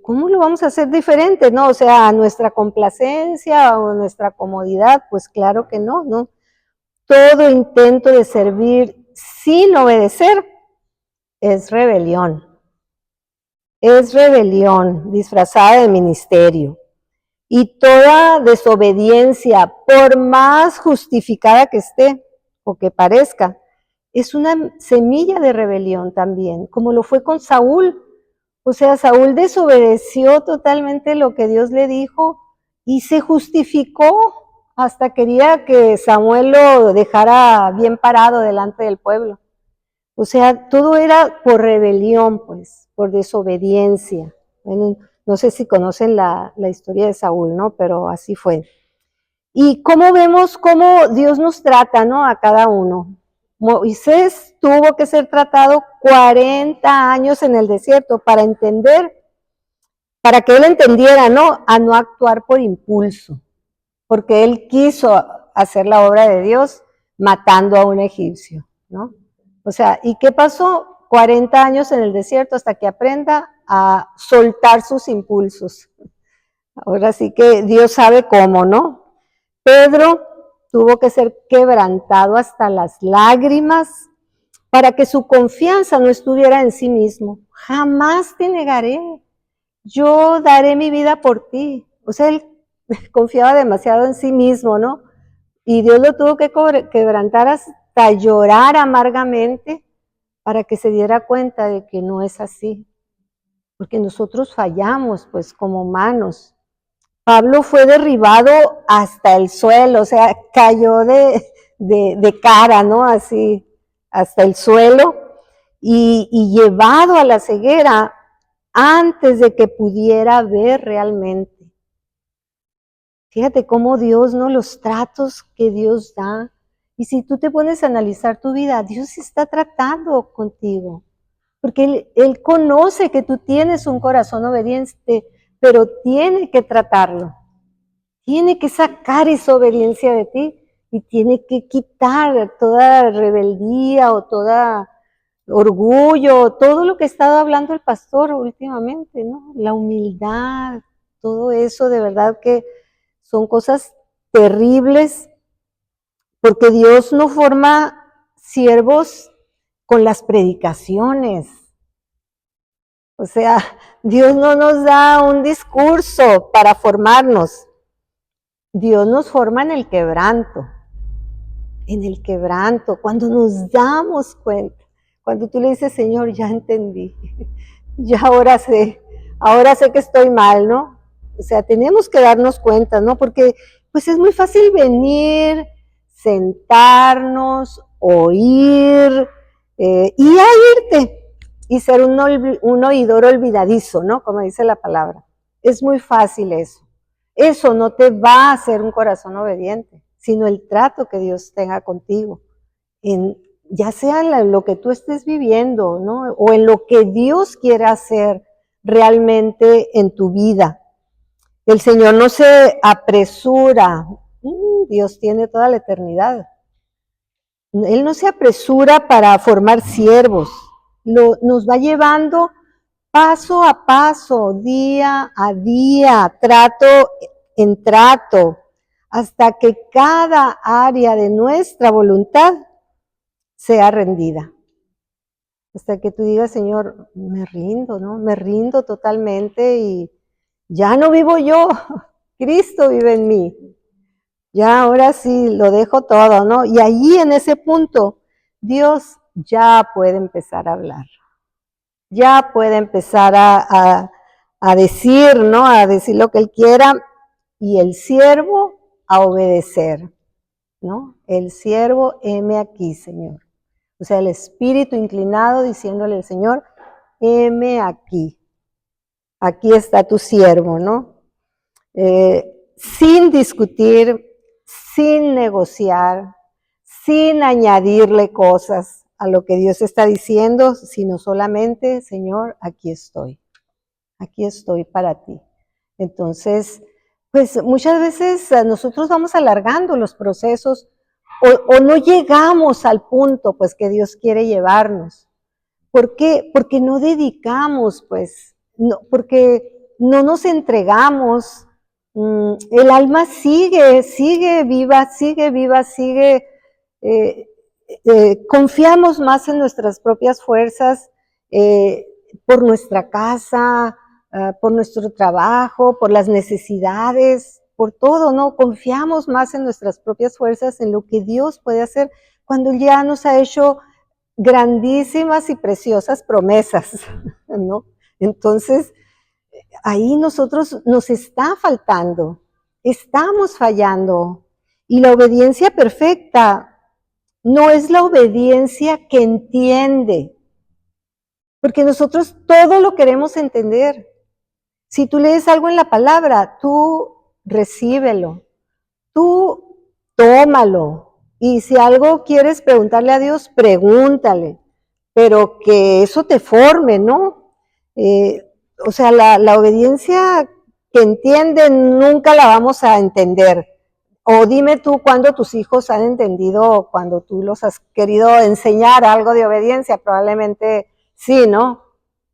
¿Cómo lo vamos a hacer diferente? No, o sea, a nuestra complacencia o nuestra comodidad, pues claro que no, ¿no? Todo intento de servir sin obedecer es rebelión disfrazada de ministerio. Y toda desobediencia, por más justificada que esté o que parezca, es una semilla de rebelión también, como lo fue con Saúl. O sea, Saúl desobedeció totalmente lo que Dios le dijo y se justificó, hasta quería que Samuel lo dejara bien parado delante del pueblo. O sea, todo era por rebelión, pues, por desobediencia. Bueno, no sé si conocen la historia de Saúl, ¿no? Pero así fue. Y cómo vemos cómo Dios nos trata, ¿no? A cada uno. Moisés tuvo que ser tratado 40 años en el desierto para que él entendiera, ¿no? A no actuar por impulso, porque él quiso hacer la obra de Dios matando a un egipcio, ¿no? O sea, ¿y qué pasó? 40 años en el desierto hasta que aprenda a soltar sus impulsos. Ahora sí que Dios sabe cómo, ¿no? Pedro tuvo que ser quebrantado hasta las lágrimas para que su confianza no estuviera en sí mismo. Jamás te negaré, yo daré mi vida por ti. O sea, él confiaba demasiado en sí mismo, ¿no? Y Dios lo tuvo que quebrantar hasta llorar amargamente para que se diera cuenta de que no es así. porque nosotros fallamos, pues, como humanos. Pablo fue derribado hasta el suelo, o sea, cayó de cara, ¿no? Así, hasta el suelo, y llevado a la ceguera antes de que pudiera ver realmente. Fíjate cómo Dios, ¿no? Los tratos que Dios da. Y si tú te pones a analizar tu vida, Dios está tratando contigo. Porque Él conoce que tú tienes un corazón obediente, pero tiene que tratarlo. Tiene que sacar esa obediencia de ti y tiene que quitar toda rebeldía o toda orgullo, todo lo que ha estado hablando el pastor últimamente, ¿no? La humildad, todo eso de verdad que son cosas terribles, porque Dios no forma siervos con las predicaciones. O sea, Dios no nos da un discurso para formarnos. Dios nos forma en el quebranto, cuando nos damos cuenta, cuando tú le dices, Señor, ya entendí, ya ahora sé que estoy mal, ¿no? O sea, tenemos que darnos cuenta, ¿no? Porque pues es muy fácil venir, sentarnos, oír y a irte y ser un oidor olvidadizo, ¿no? Como dice la palabra. Es muy fácil eso. Eso no te va a hacer un corazón obediente, sino el trato que Dios tenga contigo, ya sea en lo que tú estés viviendo, ¿no? O en lo que Dios quiera hacer realmente en tu vida. El Señor no se apresura, Dios tiene toda la eternidad. Él no se apresura para formar siervos, nos va llevando paso a paso, día a día, trato en trato, hasta que cada área de nuestra voluntad sea rendida. Hasta que tú digas, Señor, me rindo, ¿no? Me rindo totalmente y ya no vivo yo, Cristo vive en mí. Ya ahora sí lo dejo todo, ¿no? Y allí en ese punto, Dios ya puede empezar a hablar. Ya puede empezar a decir, ¿no? A decir lo que Él quiera y el siervo a obedecer, ¿no? El siervo, heme aquí, Señor. O sea, el espíritu inclinado diciéndole al Señor, heme aquí. Aquí está tu siervo, ¿no? Sin discutir, sin negociar, sin añadirle cosas a lo que Dios está diciendo, sino solamente, Señor, aquí estoy para ti. Entonces, pues muchas veces nosotros vamos alargando los procesos o no llegamos al punto pues que Dios quiere llevarnos. ¿Por qué? Porque no dedicamos, pues, no, porque no nos entregamos. El alma sigue viva, confiamos más en nuestras propias fuerzas, por nuestra casa, por nuestro trabajo, por las necesidades, por todo, ¿no? Confiamos más en nuestras propias fuerzas, en lo que Dios puede hacer cuando ya nos ha hecho grandísimas y preciosas promesas, ¿no? Entonces, ahí nosotros nos está faltando, estamos fallando. Y la obediencia perfecta no es la obediencia que entiende, porque nosotros todo lo queremos entender. Si tú lees algo en la palabra, tú recíbelo, tú tómalo. Y si algo quieres preguntarle a Dios, pregúntale, pero que eso te forme, ¿no? O sea, la obediencia que entiende nunca la vamos a entender. O dime tú cuándo tus hijos han entendido, cuando tú los has querido enseñar algo de obediencia, probablemente sí, ¿no?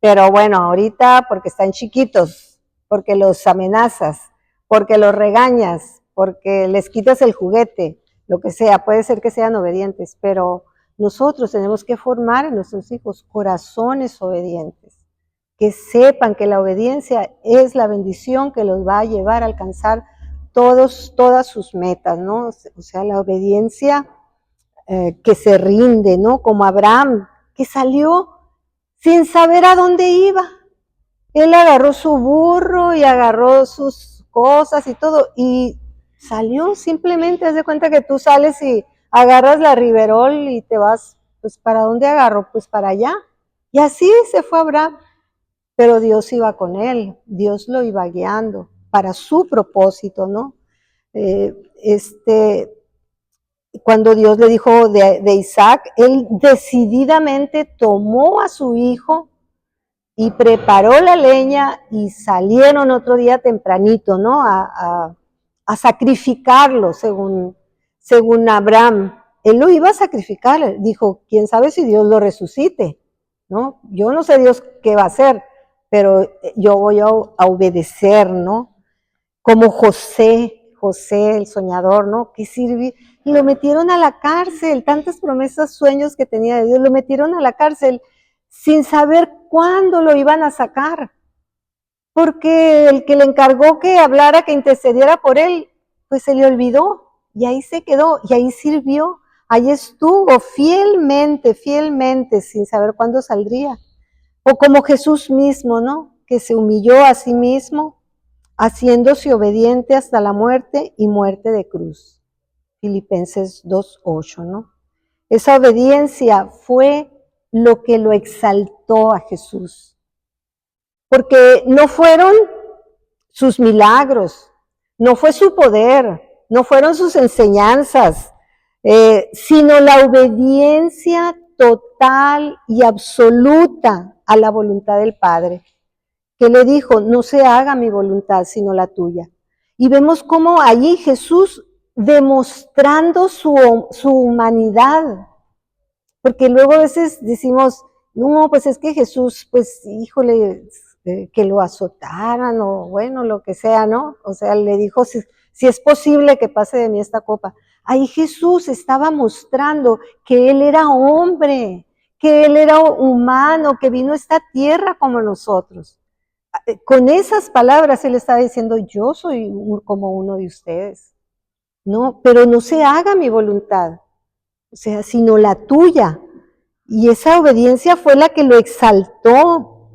Pero bueno, ahorita porque están chiquitos, porque los amenazas, porque los regañas, porque les quitas el juguete, lo que sea, puede ser que sean obedientes, pero nosotros tenemos que formar en nuestros hijos corazones obedientes, que sepan que la obediencia es la bendición que los va a llevar a alcanzar todas sus metas, ¿no? O sea, la obediencia que se rinde, ¿no? Como Abraham, que salió sin saber a dónde iba, Él agarró su burro y agarró sus cosas y todo, y salió simplemente. Haz de cuenta que tú sales y agarras la Riverol y te vas, pues ¿para dónde agarro? Pues para allá. Y así se fue Abraham, pero Dios iba con él, Dios lo iba guiando para su propósito, ¿no? Eh, este, cuando Dios le dijo de Isaac, él decididamente tomó a su hijo y preparó la leña y salieron otro día tempranito, ¿no? A sacrificarlo, según Abraham. Él lo iba a sacrificar, dijo, quién sabe si Dios lo resucite, ¿no? Yo no sé Dios qué va a hacer, pero yo voy a obedecer, ¿no? Como José el soñador, ¿no? Que sirvió, y lo metieron a la cárcel, tantas promesas, sueños que tenía de Dios, lo metieron a la cárcel sin saber cuándo lo iban a sacar, porque el que le encargó que hablara, que intercediera por él, pues se le olvidó, y ahí se quedó, y ahí sirvió, ahí estuvo fielmente, fielmente, sin saber cuándo saldría. O como Jesús mismo, ¿no? Que se humilló a sí mismo, haciéndose obediente hasta la muerte y muerte de cruz. Filipenses 2:8, ¿no? Esa obediencia fue lo que lo exaltó a Jesús. Porque no fueron sus milagros, no fue su poder, no fueron sus enseñanzas, sino la obediencia total y absoluta a la voluntad del Padre, que le dijo, no se haga mi voluntad, sino la tuya. Y vemos cómo allí Jesús demostrando su humanidad, porque luego a veces decimos, no, pues es que Jesús, pues híjole, que lo azotaran o bueno, lo que sea, ¿no? O sea, le dijo, si es posible que pase de mí esta copa. Ahí Jesús estaba mostrando que Él era hombre, que Él era humano, que vino a esta tierra como nosotros. Con esas palabras Él estaba diciendo, yo soy como uno de ustedes. No, pero no se haga mi voluntad, o sea, sino la tuya. Y esa obediencia fue la que lo exaltó.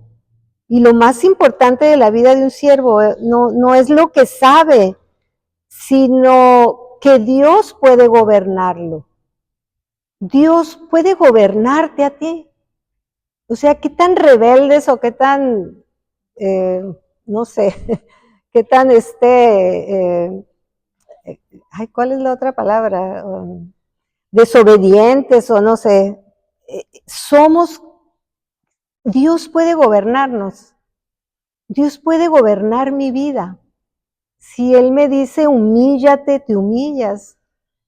Y lo más importante de la vida de un siervo no es lo que sabe, sino que Dios puede gobernarlo. Dios puede gobernarte a ti. O sea, qué tan rebeldes o qué tan, no sé, qué tan ¿cuál es la otra palabra? Desobedientes o no sé. Somos, Dios puede gobernarnos. Dios puede gobernar mi vida. Si Él me dice humíllate, te humillas.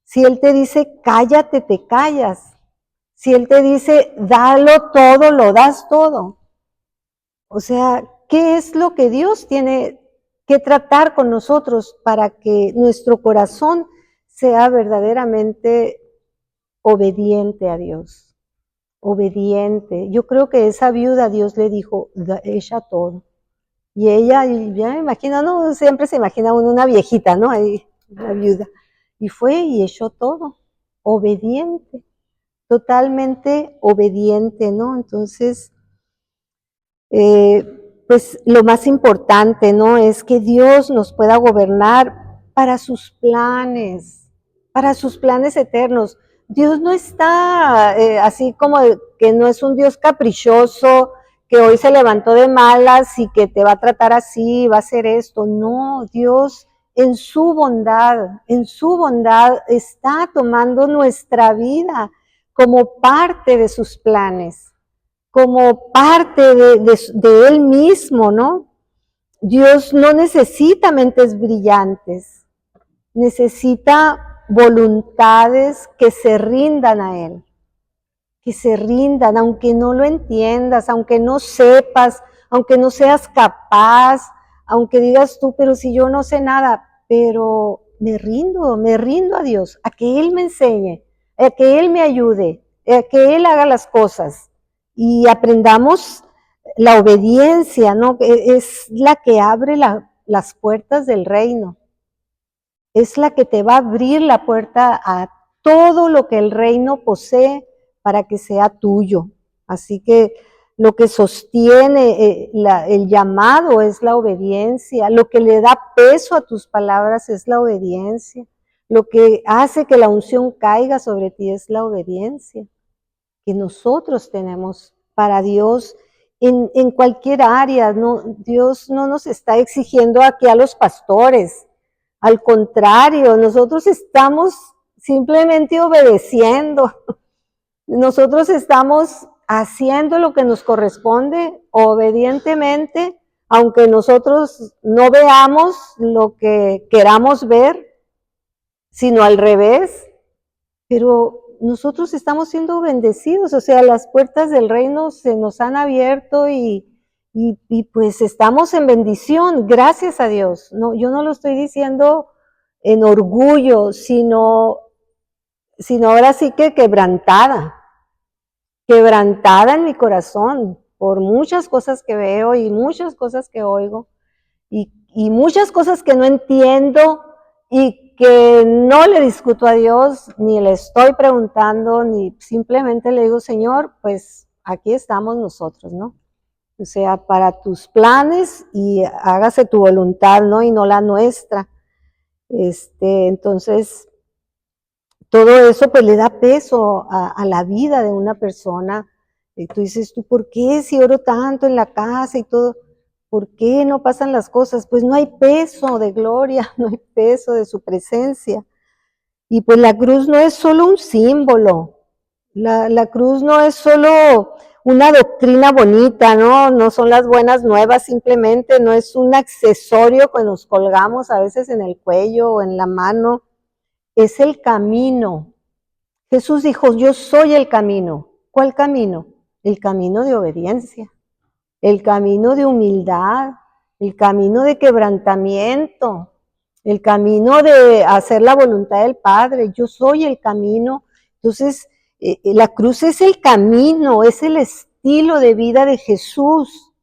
Si Él te dice cállate, te callas. Si Él te dice dalo todo, lo das todo. O sea, ¿qué es lo que Dios tiene que tratar con nosotros para que nuestro corazón sea verdaderamente obediente a Dios? Obediente. Yo creo que esa viuda Dios le dijo, echa todo. Y ella, ya me imagino, no, siempre se imagina uno una viejita, ¿no? Ahí, una viuda. Y fue y echó todo. Obediente. Totalmente obediente, ¿no? Entonces, pues lo más importante, ¿no? Es que Dios nos pueda gobernar para sus planes eternos. Dios no está así como que no es un Dios caprichoso, que hoy se levantó de malas y que te va a tratar así, va a hacer esto. No, Dios en su bondad está tomando nuestra vida como parte de sus planes, como parte de Él mismo, ¿no? Dios no necesita mentes brillantes, necesita voluntades que se rindan a Él, que se rindan, aunque no lo entiendas, aunque no sepas, aunque no seas capaz, aunque digas tú, pero si yo no sé nada, pero me rindo a Dios, a que Él me enseñe, a que Él me ayude, a que Él haga las cosas y aprendamos la obediencia, ¿no? Es la que abre las puertas del reino, es la que te va a abrir la puerta a todo lo que el reino posee para que sea tuyo. Así que lo que sostiene el llamado es la obediencia, lo que le da peso a tus palabras es la obediencia, lo que hace que la unción caiga sobre ti es la obediencia que nosotros tenemos para Dios en cualquier área. No, Dios no nos está exigiendo aquí a los pastores, al contrario, nosotros estamos simplemente obedeciendo, nosotros estamos haciendo lo que nos corresponde obedientemente, aunque nosotros no veamos lo que queramos ver, sino al revés, pero nosotros estamos siendo bendecidos, o sea, las puertas del reino se nos han abierto y pues estamos en bendición, gracias a Dios. No, yo no lo estoy diciendo en orgullo, sino ahora sí que quebrantada en mi corazón por muchas cosas que veo y muchas cosas que oigo y muchas cosas que no entiendo y que no le discuto a Dios, ni le estoy preguntando, ni simplemente le digo, Señor, pues aquí estamos nosotros, ¿no? O sea, para tus planes y hágase tu voluntad, ¿no? Y no la nuestra. Entonces, todo eso pues le da peso a la vida de una persona. Y tú dices, ¿tú por qué si oro tanto en la casa y todo? ¿Por qué no pasan las cosas? Pues no hay peso de gloria, no hay peso de su presencia. Y pues la cruz no es solo un símbolo, la cruz no es solo una doctrina bonita, ¿no? No son las buenas nuevas simplemente, no es un accesorio que nos colgamos a veces en el cuello o en la mano, es el camino. Jesús dijo, yo soy el camino. ¿Cuál camino? El camino de obediencia, el camino de humildad, el camino de quebrantamiento, el camino de hacer la voluntad del Padre. Yo soy el camino. Entonces, la cruz es el camino, es el estilo de vida de Jesús.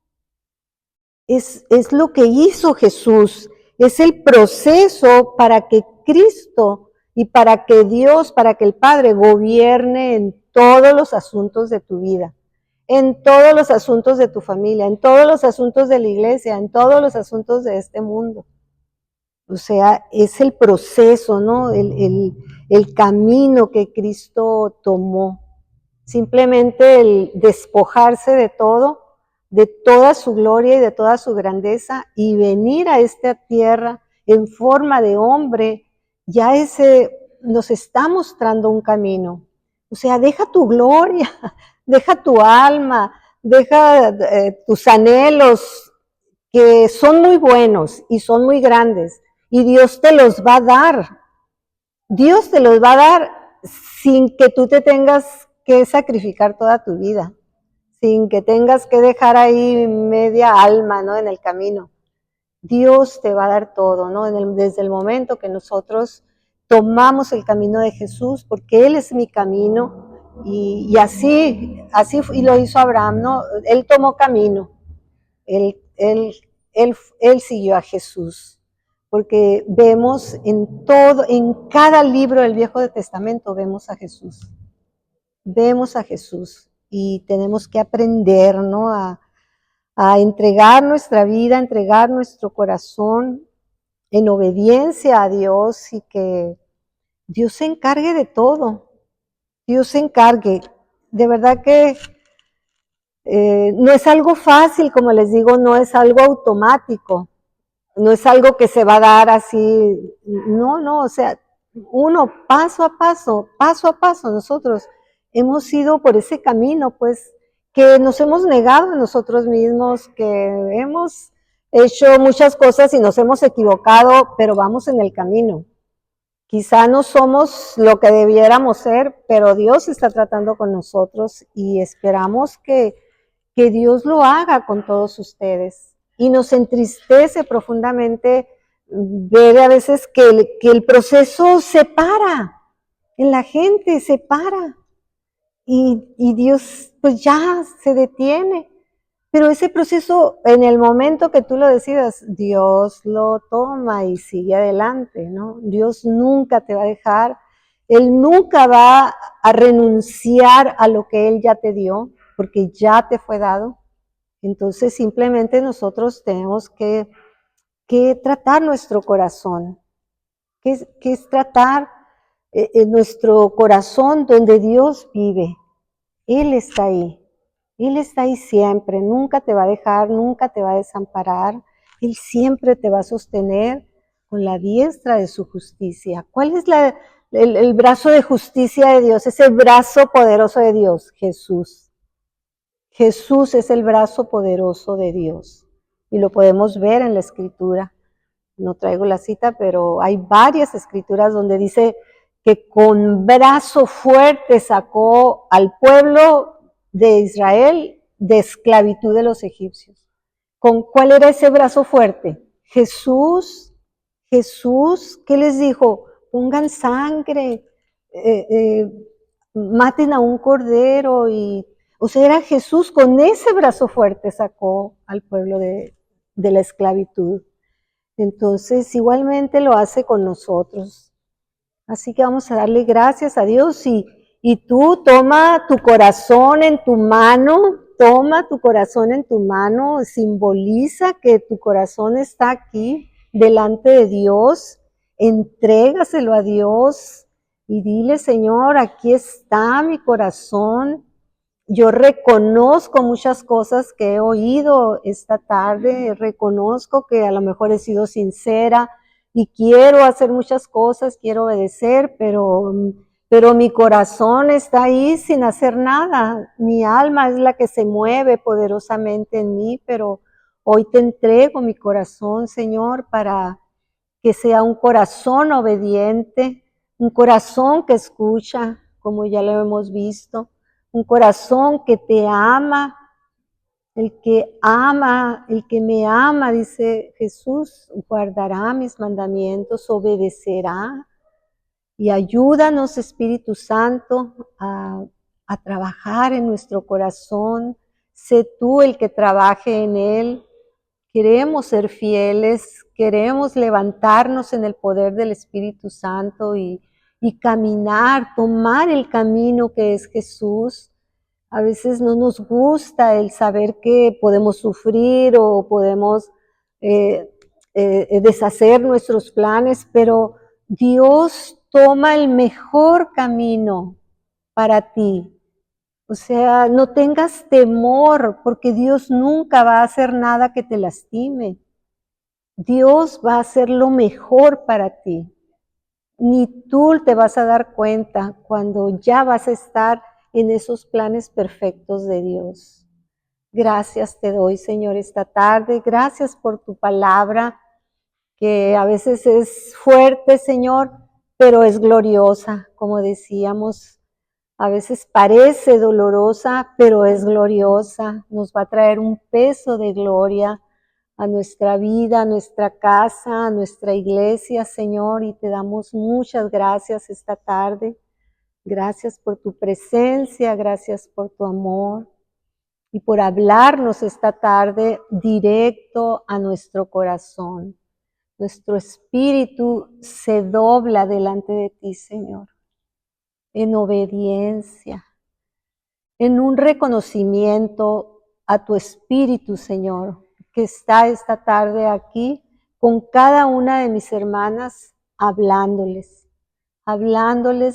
Es lo que hizo Jesús, es el proceso para que Cristo y para que Dios, para que el Padre gobierne en todos los asuntos de tu vida, en todos los asuntos de tu familia, en todos los asuntos de la iglesia, en todos los asuntos de este mundo. O sea, es el proceso, ¿no? El camino que Cristo tomó. Simplemente el despojarse de todo, de toda su gloria y de toda su grandeza y venir a esta tierra en forma de hombre, ya nos está mostrando un camino. O sea, deja tu gloria, deja tu alma, deja tus anhelos, que son muy buenos y son muy grandes, y Dios te los va a dar. Dios te los va a dar sin que tú te tengas que sacrificar toda tu vida, sin que tengas que dejar ahí media alma, ¿no? En el camino. Dios te va a dar todo, ¿no? Desde el momento que nosotros tomamos el camino de Jesús, porque Él es mi camino, y así y lo hizo Abraham, ¿no? Él tomó camino, él siguió a Jesús, porque vemos en cada libro del Viejo Testamento vemos a Jesús, y tenemos que aprender, ¿no? A entregar nuestra vida, a entregar nuestro corazón en obediencia a Dios, y que Dios se encargue de todo, Dios se encargue. De verdad que no es algo fácil, como les digo, no es algo automático, no es algo que se va a dar así, no, o sea, uno paso a paso, nosotros hemos ido por ese camino, pues, que nos hemos negado a nosotros mismos, que hemos hecho muchas cosas y nos hemos equivocado, pero vamos en el camino. Quizá no somos lo que debiéramos ser, pero Dios está tratando con nosotros y esperamos que Dios lo haga con todos ustedes. Y nos entristece profundamente ver a veces que el proceso se para, en la gente se para, y Dios pues ya se detiene. Pero ese proceso, en el momento que tú lo decidas, Dios lo toma y sigue adelante, ¿no? Dios nunca te va a dejar, Él nunca va a renunciar a lo que Él ya te dio. porque ya te fue dado. Entonces simplemente nosotros tenemos que tratar nuestro corazón, que es tratar nuestro corazón donde Dios vive. Él está ahí siempre, nunca te va a dejar, nunca te va a desamparar, Él siempre te va a sostener con la diestra de su justicia. ¿Cuál es el brazo de justicia de Dios? Ese brazo poderoso de Dios, Jesús. Jesús es el brazo poderoso de Dios y lo podemos ver en la Escritura. No traigo la cita, pero hay varias escrituras donde dice que con brazo fuerte sacó al pueblo de Israel de esclavitud de los egipcios. ¿Cuál era ese brazo fuerte? Jesús, ¿qué les dijo? Pongan sangre, maten a un cordero o sea, era Jesús, con ese brazo fuerte sacó al pueblo de la esclavitud. Entonces, igualmente lo hace con nosotros. Así que vamos a darle gracias a Dios y tú toma tu corazón en tu mano, simboliza que tu corazón está aquí delante de Dios, entrégaselo a Dios y dile, Señor, aquí está mi corazón. Yo reconozco muchas cosas que he oído esta tarde, reconozco que a lo mejor he sido sincera y quiero hacer muchas cosas, quiero obedecer, pero mi corazón está ahí sin hacer nada. Mi alma es la que se mueve poderosamente en mí, pero hoy te entrego mi corazón, Señor, para que sea un corazón obediente, un corazón que escucha, como ya lo hemos visto, un corazón que te ama, el que me ama, dice Jesús, guardará mis mandamientos, obedecerá. Y ayúdanos, Espíritu Santo, a trabajar en nuestro corazón. Sé tú el que trabaje en él. Queremos ser fieles, queremos levantarnos en el poder del Espíritu Santo y caminar, tomar el camino que es Jesús. A veces no nos gusta el saber que podemos sufrir o podemos deshacer nuestros planes, pero Dios toma el mejor camino para ti. O sea, no tengas temor, porque Dios nunca va a hacer nada que te lastime. Dios va a hacer lo mejor para ti. Ni tú te vas a dar cuenta cuando ya vas a estar en esos planes perfectos de Dios. Gracias te doy, Señor, esta tarde. Gracias por tu palabra, que a veces es fuerte, Señor, pero es gloriosa, como decíamos. A veces parece dolorosa, pero es gloriosa. Nos va a traer un peso de gloria a nuestra vida, a nuestra casa, a nuestra iglesia, Señor, y te damos muchas gracias esta tarde. Gracias por tu presencia, gracias por tu amor y por hablarnos esta tarde directo a nuestro corazón. Nuestro espíritu se dobla delante de ti, Señor, en obediencia, en un reconocimiento a tu espíritu, Señor, que está esta tarde aquí con cada una de mis hermanas, hablándoles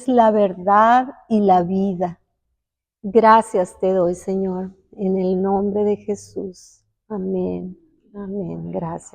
la verdad y la vida. Gracias te doy, Señor, en el nombre de Jesús. Amén, amén, gracias.